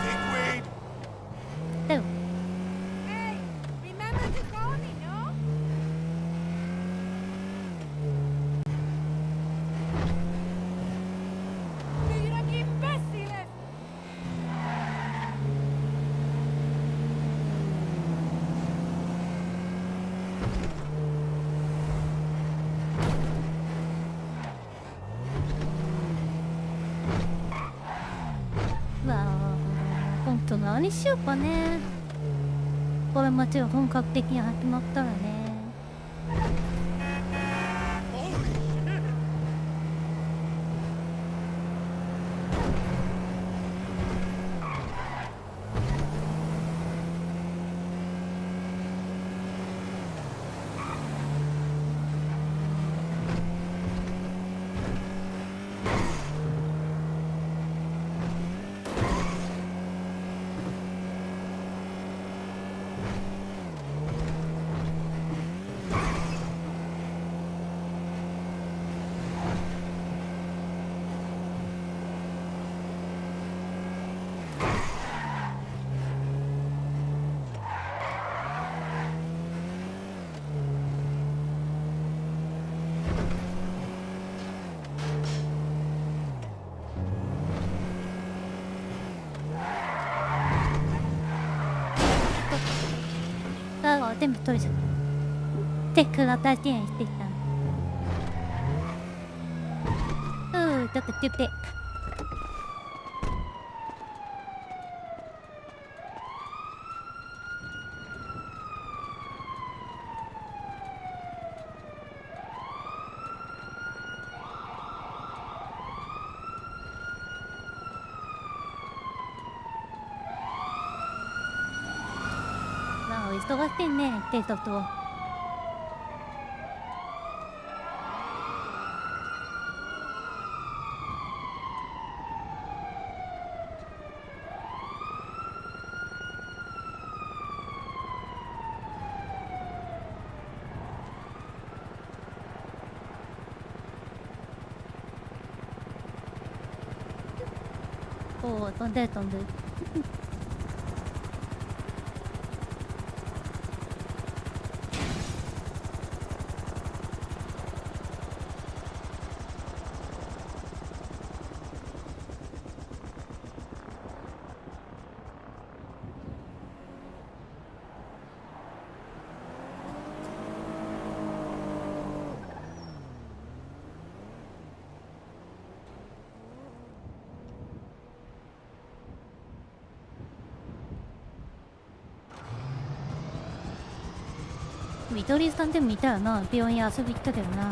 Dickweed! だよ。 Hey, remember to call me, no? ¡Mira qué imbéciles! うわあ、ほんと何しようかね。これもちろん本格的に始まったらね。 Holy shit! あ、全部取れちゃった。テクが大事にしていた。だょっと言って。まあ、忙しいね、偵察は。おお、飛んでる飛んでる。みどりさんでもいたよな。病院遊び行ったけどな。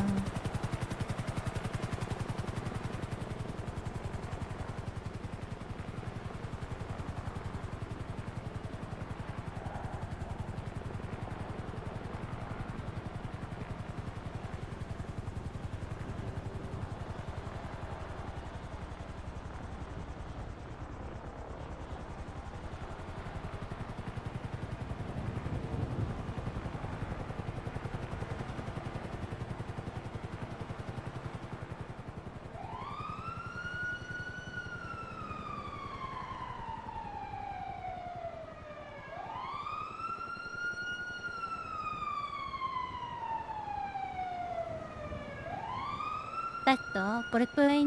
だってこれくらい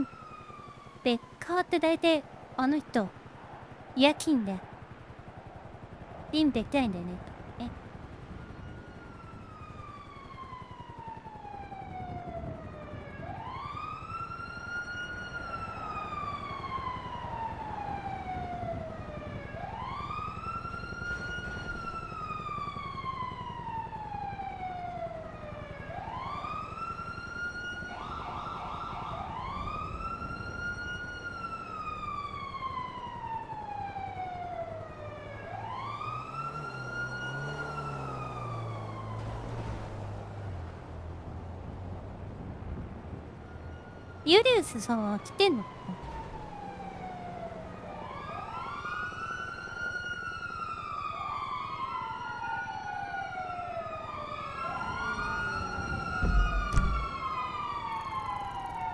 でカーって大体あの人夜勤でリンできたいんだよね。えユリウスさんは来てんのかな。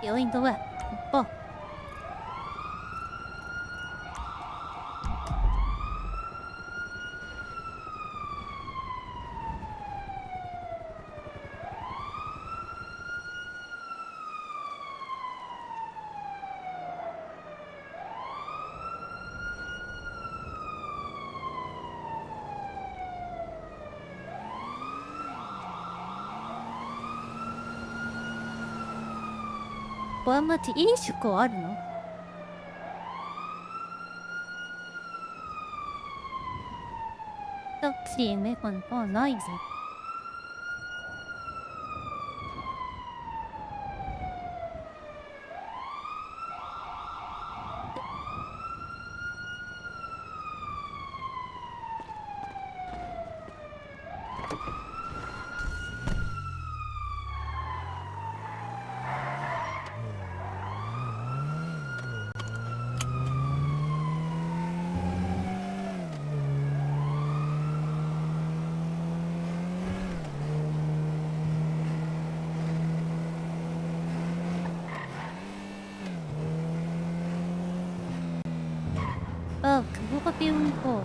病院どこや。おっこの町飲食はあるの？タクシーメコンはないぜ。あ、久保が病院か。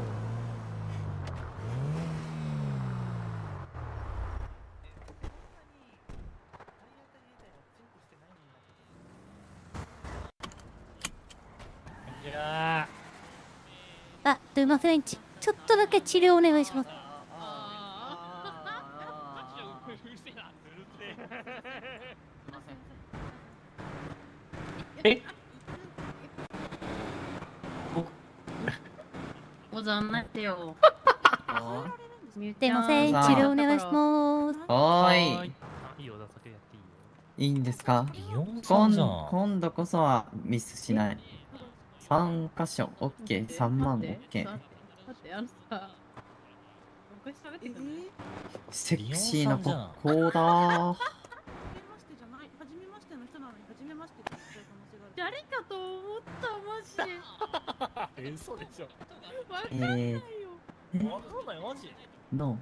あ、すいません。ちょっとだけ治療お願いします。おざんなってよ。すいません、治療お願いします。はーい。いいよ、酒やっていいよ。いいんですか？リオンさんじゃん。今度こそはミスしない。3箇所、OK。3万、OK。待って、あのさ、昔喋ってたね。セクシーな格好だ。誰かと思った、マジで。嘘でしょ。わかんないよ。わかんない、マジ。どう？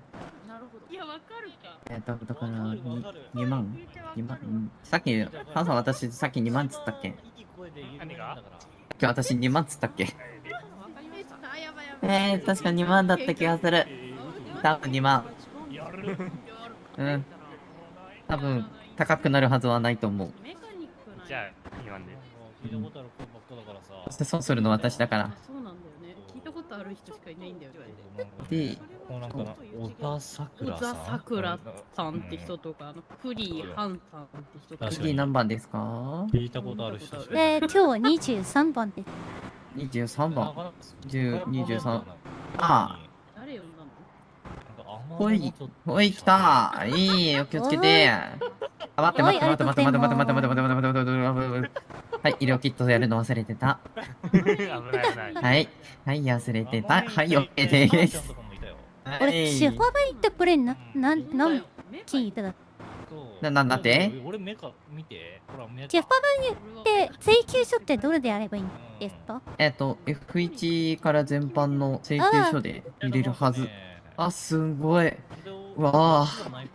なるほど。いや、わかるか。だから2万2万、さっきハンさん、私さっき2万っつったっけ？何が？今日私2万っつったっけ？あ、やばいやばい。確か2万だった気がする。多分2万。やる。うん。多分高くなるはずはないと思う。じゃあ、2万で。聞いたことある声ばっかだからさ。そして損するの私だから。そうなんだよね。聞いたことある人しかいないんだよね。で、なんかな、小田さくら小さん。田さくらさんって人とか、フリーハンさんって人とか。次何番ですか？聞いたことある人しか。今日23番です。 23番。23。あ誰呼んだの？あ。ほい、ほい、来た。いい、お気をつけて。あ、待って。はい、医療キットやるの忘れてた。危ない危ない。はい、忘れてた。はい、オッケーです。俺、シファバイってプレイなん聞いてた。なんだって？俺目か見て。ほら目。シファバイって請求書ってどれでやればいいんですか？F1 から全般の請求書で入れるはず。あ、すんごい。うわぁ。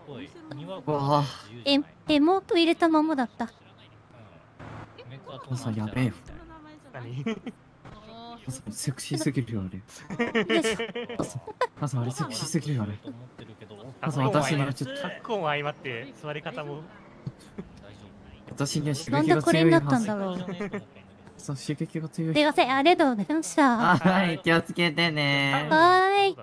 エモート入れたままだった。朝やべえよ。何？セクシーすぎるよ、あれ。朝あれセクシーすぎるよ、あれ。朝私にはちょっと。昨今は相まって座り方も。私には刺なんで激が強いはこれになったんず。だろう。そう、刺激が強い。すいません、ありがとうございました。はい、気をつけてね。はーい。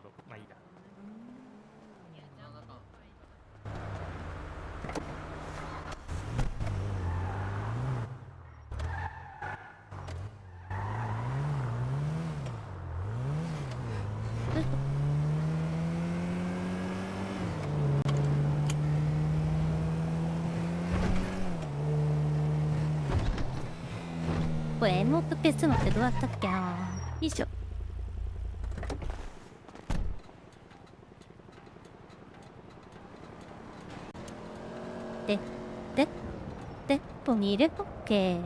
これエモート消すのってどうやったっけな。よいしょ。で、ここに入れとけ。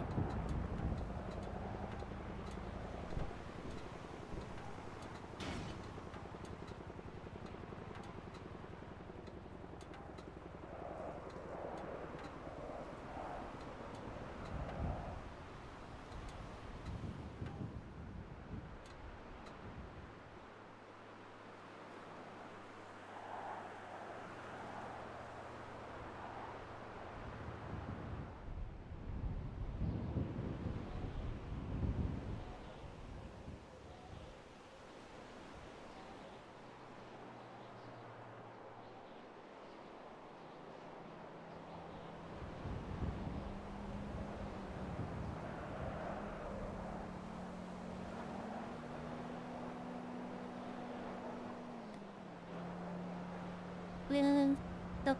と。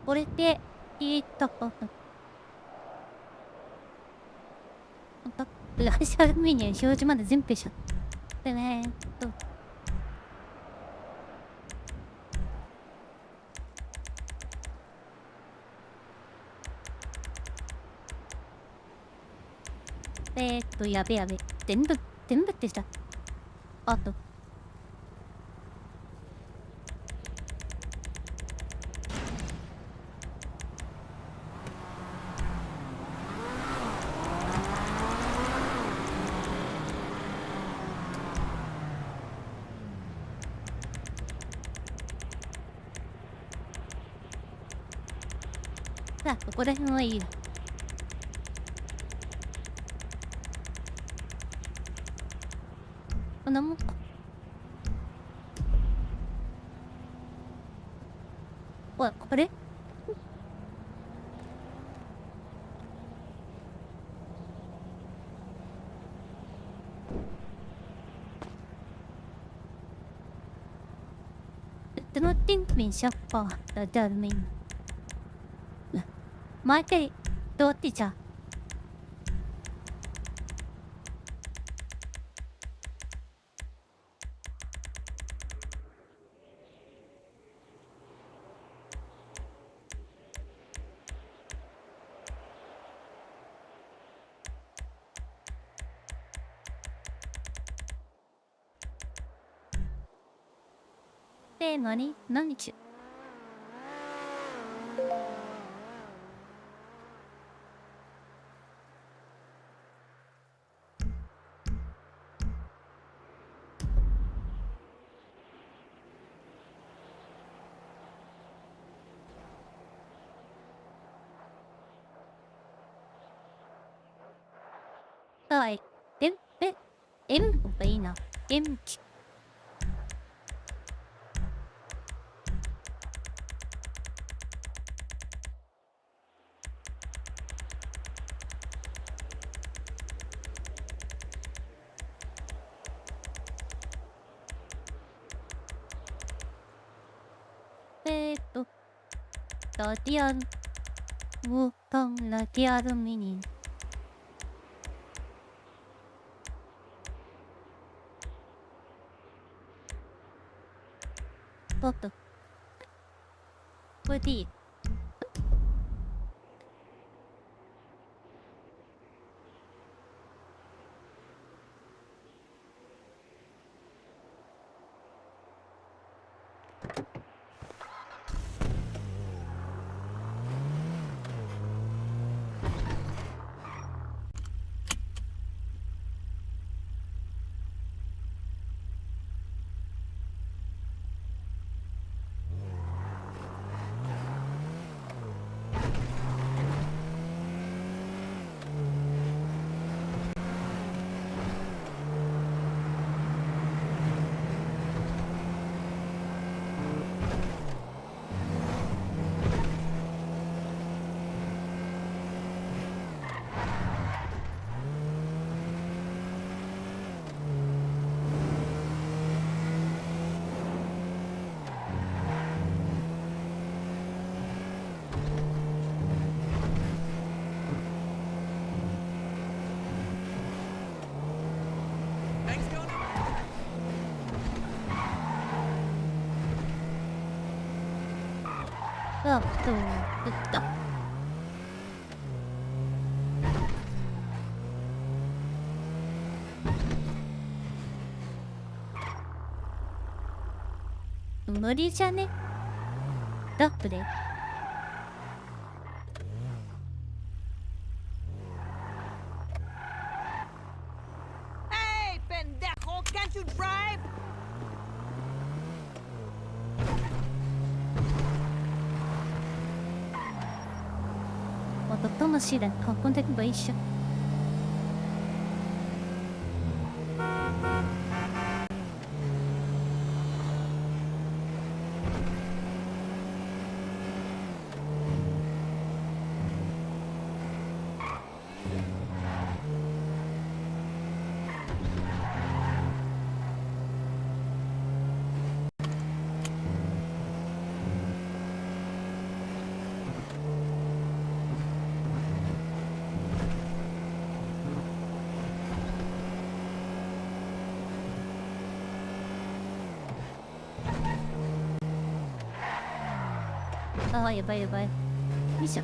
これで、ライシャルメニュー表示まで全部しちゃってねやべ。全部ってした。あと。さあここら辺はいいよ。こんなもんか。おいこれTinutting siya pa dadalmin. Michael, doti siya.何ちゅはい。M がいいな。M き。ラディアルウパンラディアルミニおっとこれでいいあ、打った。無理じゃね？ダップで。Hey, pendejo, can't you drive? 音もしれん、運んでけばいいっしょ。ああ、やばいやばい。よいしょ。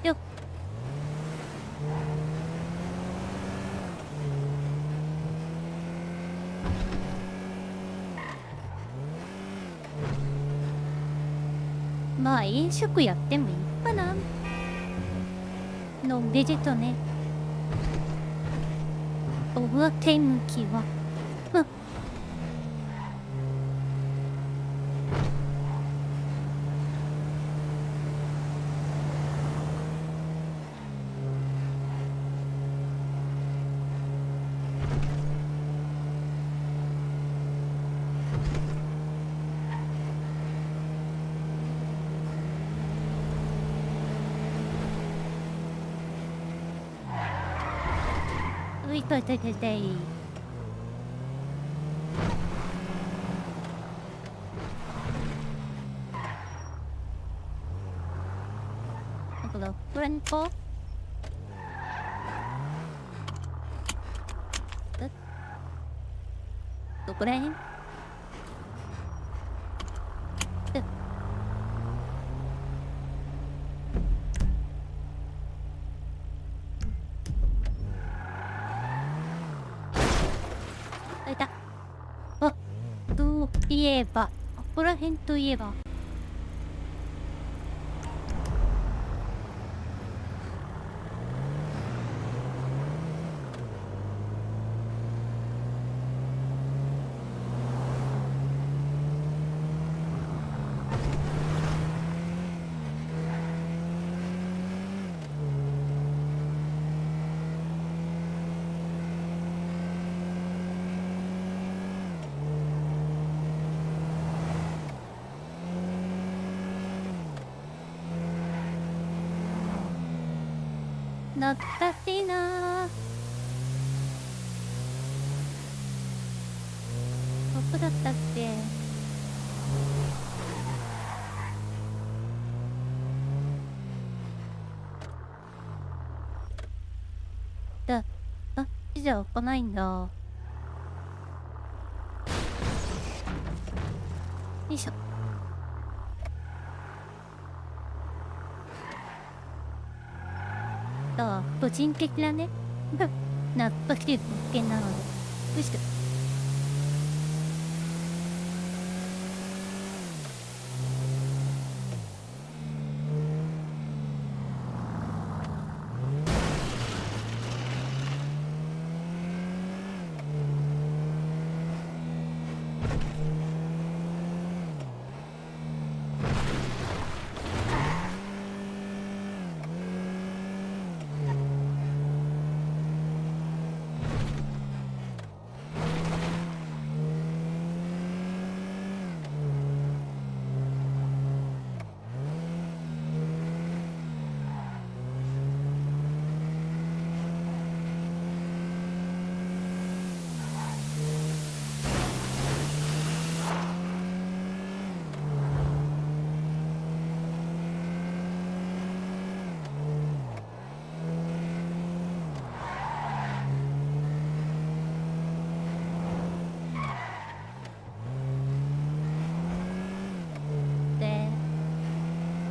よっ。まあ飲食やってもいいかな。のんびりとね。表向きはういといといといとい。だからこれにこうどこらへんあいた。あ、といえばここらへんといえば懐かしいなぁ。どこだったっけ。あっちじゃ開かないんだ。よいしょ。個人的なね懐かしい物件なのでよいしょ。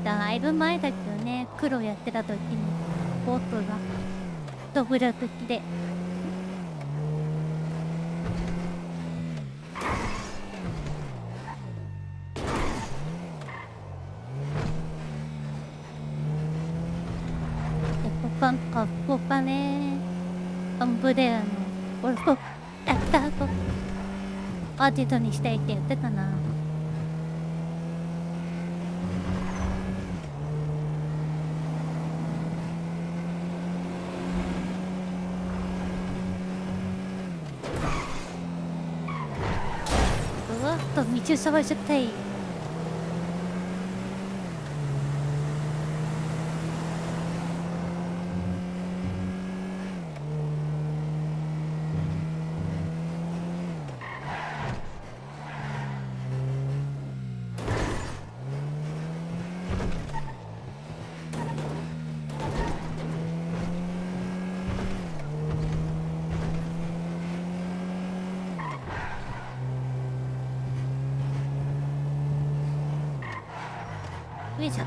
だいぶ前だけどね、黒やってた時に僕がドブラ好きで。かっこかね、アンブレラの俺をやった後アーティストにしたいって言ってたな。うわっと道探しちゃったい。よいしょ。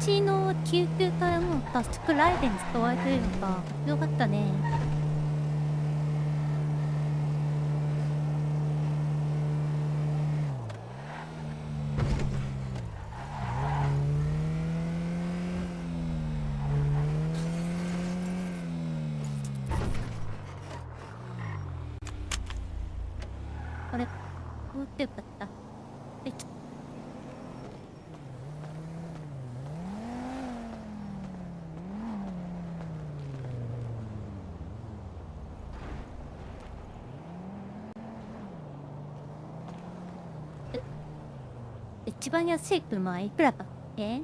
ちの救急隊もファストクライデン使われてるのか。よかったね。あれ、打ってよかった。え、ちょ一番安い車はいくらだっけ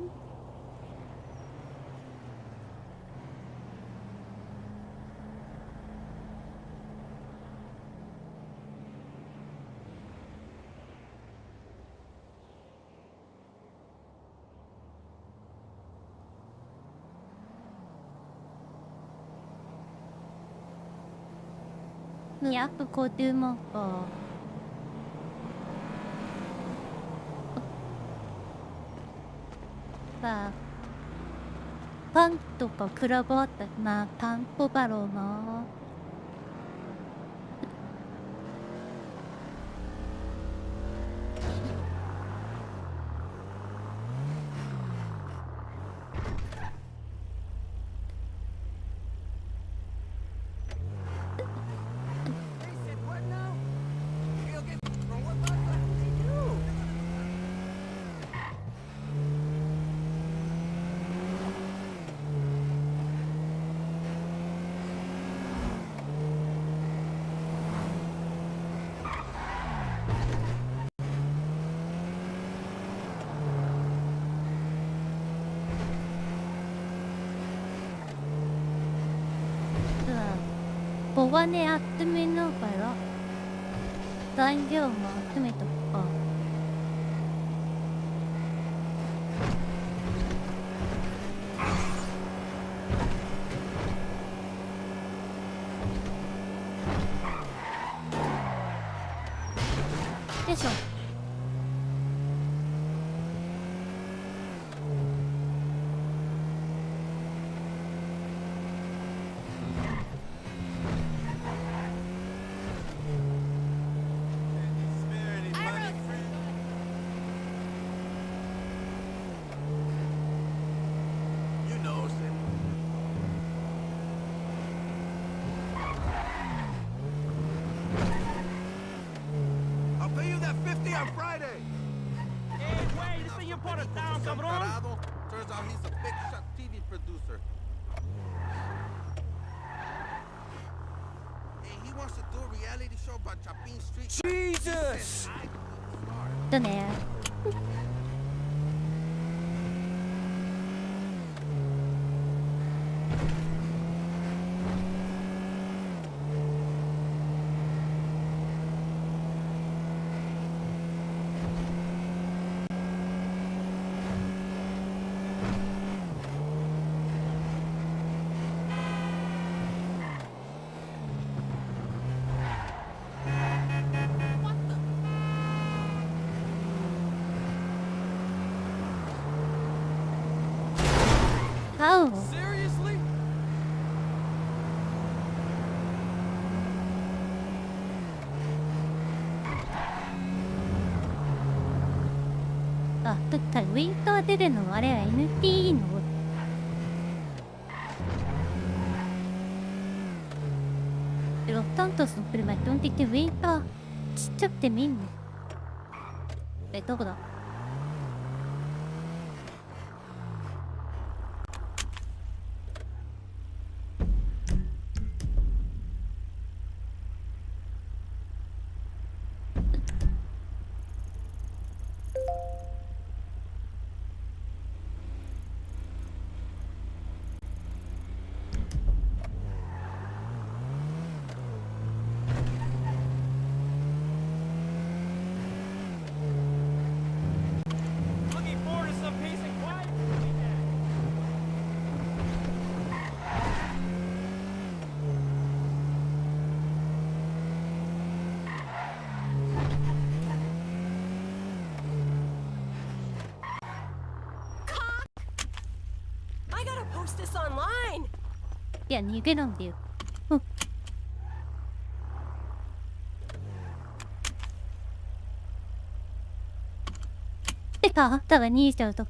？250万か。さあ、パンとかクラブあったらまあパンポだろうな。They said what now? He'll get from what the fuck did he do? さあ、小金集めながら材料も集めとくか。よいしょ。You know, Sid. I'll pay you that 50 on Friday. Hey, wait, this ain't your part of town, cabrón. Turns out he's a big shot TV producer. Hey, he wants to do a reality show about Chapin Street. Jesus! だね。How? Seriously? あ、だったらウィンター出るのあれは NTE のロスタントスの車基本的にウィンターちっちゃくて見んの。え、どこだ？ post this online. いや逃げるんだよ。うん。てかあんたが逃げちゃうと。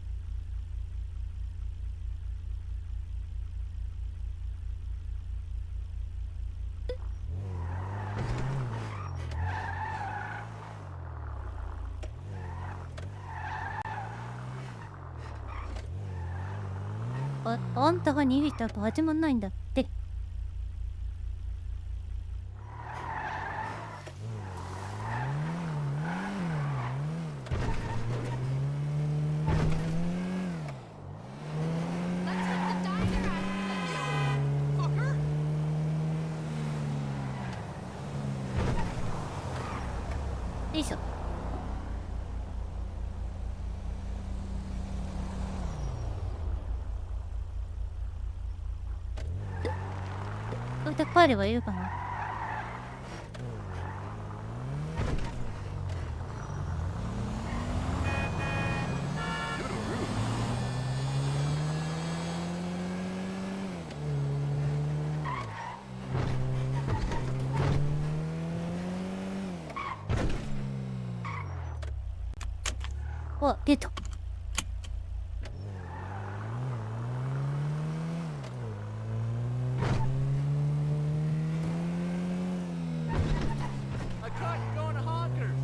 あんたが逃げちゃうと始まんないんだって。よいしょ。それで帰ればいいかな。あ、出た。I caught you going to Honkers.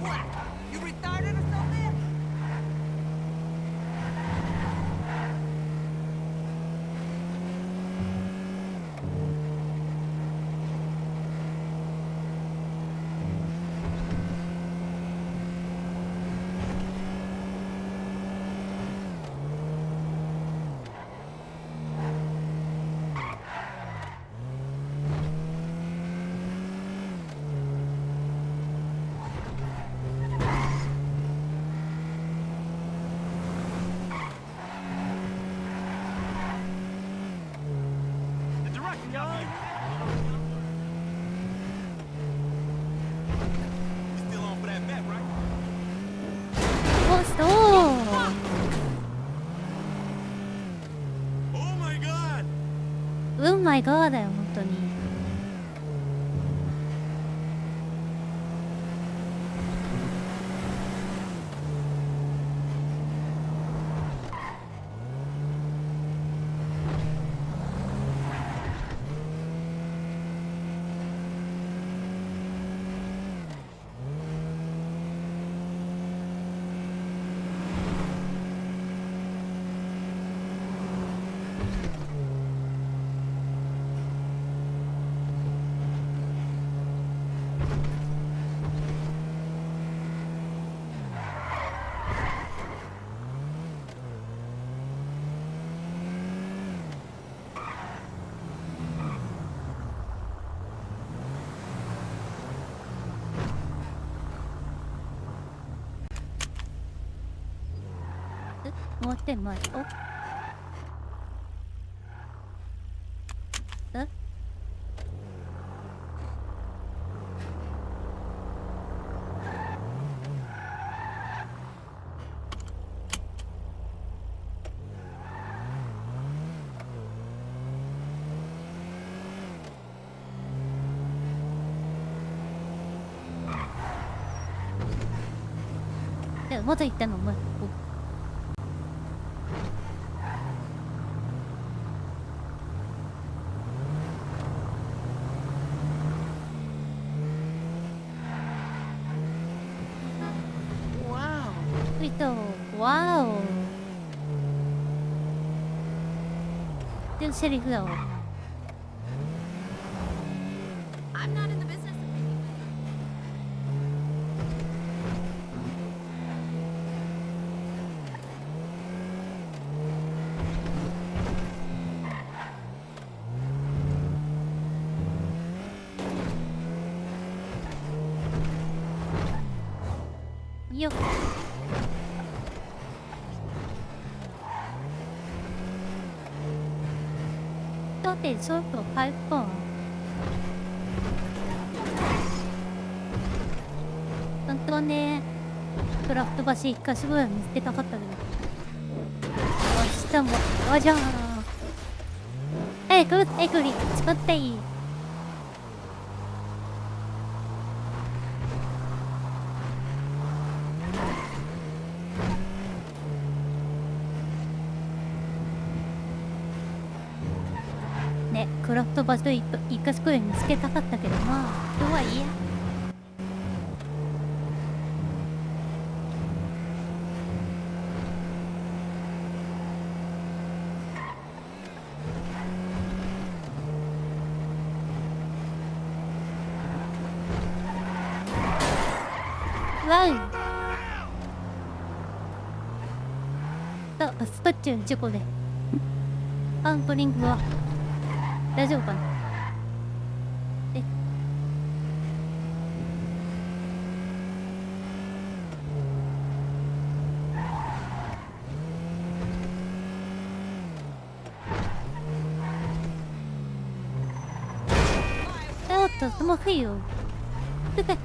What? You retarded or something? The direction, young. You still on for that bet, right? お、そう。Oh my god! うんまいガーだよ、本当に。もう一枚。お。え？まだ行ったのお前。わお。ってセリフだわ。I'm not in the business of making money. よっ。とってそろそろ帰るか。本当はね、クラフト橋一箇所ぐらい見つけたかったけど。明日も、あじゃあ。え、グリ、使っていい。ね、クラフト場所一箇所くらい見つけたかったけどまあ今日はいいや。わうスパッチュ事故でアンプリングは大丈夫かな。えおっとスマホいいよ。出た。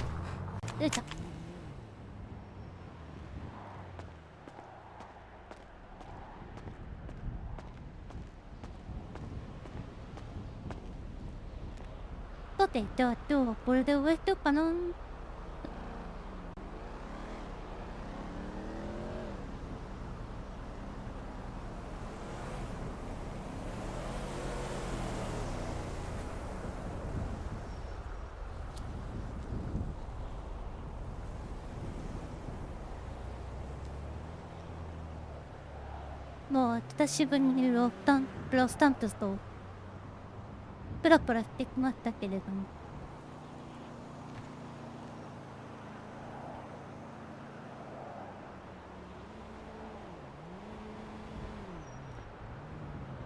さて、では今日はこれで終わりとかな。もう久しぶりにロスタンプスとプラプラしてきましたけれども、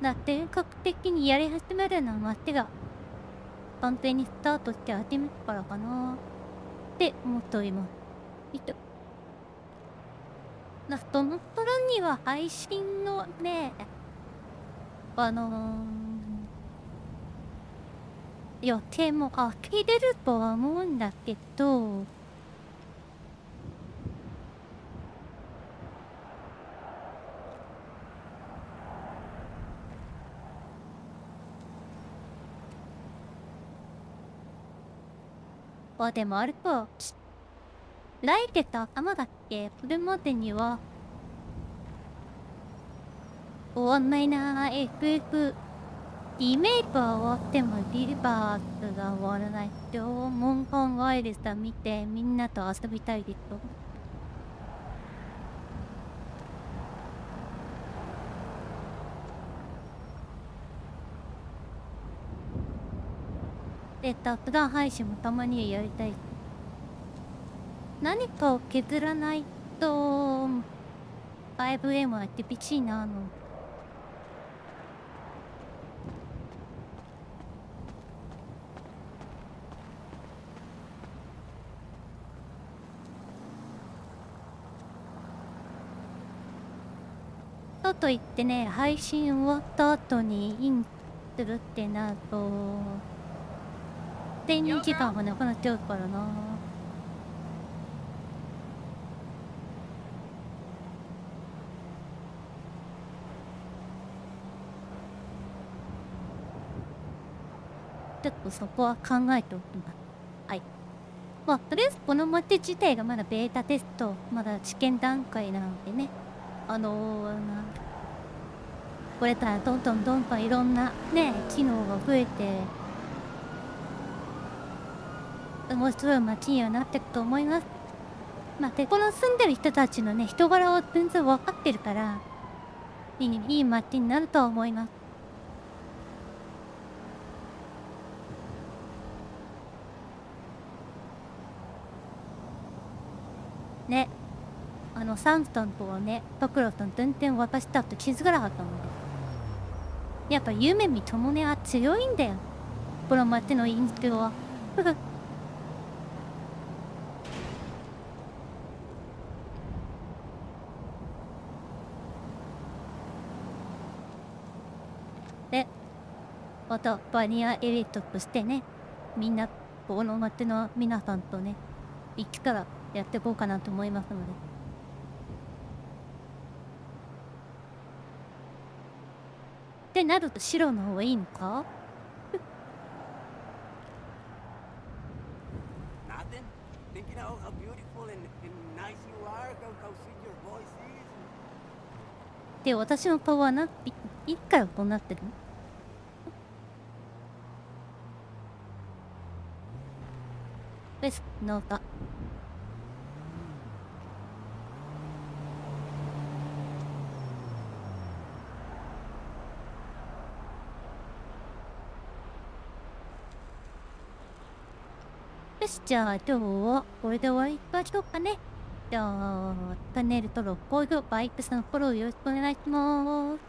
本格的にやり始めるのは街が完全にスタートして始めてからかなって思っております。その頃には配信のね、予定も開けれるとは思うんだけど、でもあれか、来月頭だっけ。これまでには終わんないな。FF リメイクは終わってもリバースが終わらない。縄文考えるさ見てみんなと遊びたいですと。で、雑談配信もたまにはやりたい。何かを削らないと 5M は厳しいな。と言ってね、配信終わった後にインするってなると睡眠時間がなくなっちゃうからな。ちょっとそこは考えておきます。はい。まあ、とりあえずこの街自体がまだベータテスト、まだ試験段階なのでね。これからどんどんいろんなね、機能が増えて、面白い街にはなっていくと思います。まあ、で、この住んでる人たちのね、人柄を全然分かってるから、いい街になるとは思います。ね。サンスタンとはね、バクラさん全然私だって気づかなかったので。やっぱ夢見ともねは強いんだよ。この街の印象は。で、たバニアエリートとしてね、みんなこの町の皆さんとね一からやっていこうかなと思いますので。ってなると白の方がいいのか？ Nothing? Thinking how beautiful and nice you are, how sweet your voice is. で、私の顔はいつからこうなってるの？です、ノータ。よし、じゃあ今日はこれで終わりましょうかね。じゃあ、チャンネル登録、高評価、バイクさんのフォローよろしくお願いします。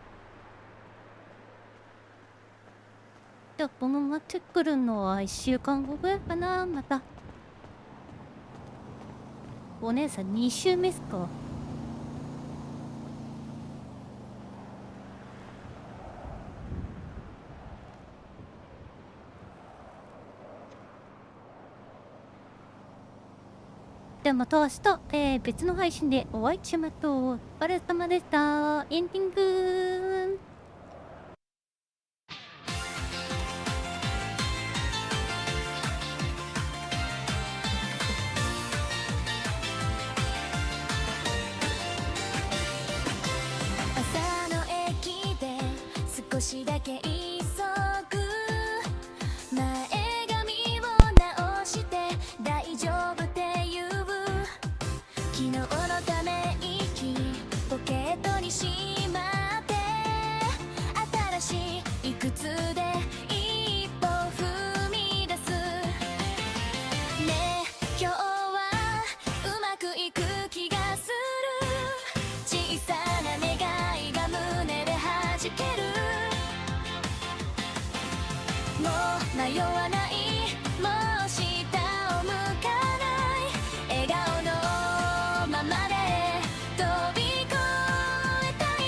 じゃあ、この街来るのは1週間後ぐらいかな、また。お姉さん2週目っすか？ではまた明日、別の配信でお会いしましょう。お疲れ様でした。エンディング。朝の駅で少しだけ急ぐ、前髪を直して大丈夫って言う、昨日のため息ポケットにしまって、新しい靴で一歩踏み出すね。え今日はうまくいく気がする、小さな願いが胸で弾ける、もう迷わない、もう下を向かない、笑顔のままで飛び越えたい、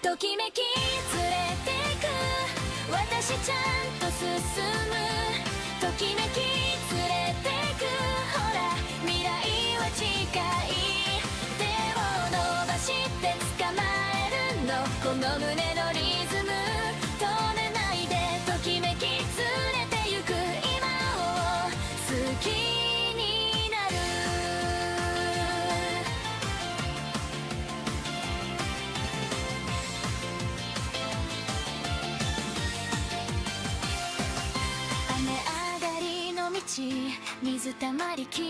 ときめき連れてく、私ちゃんと進む、ときめき連れてく、ほら未来は近い、手を伸ばして捕まえるの、この胸のリズム止めないで、ときめき連れてゆく、今を好きになる。雨上がりの道、水たまりき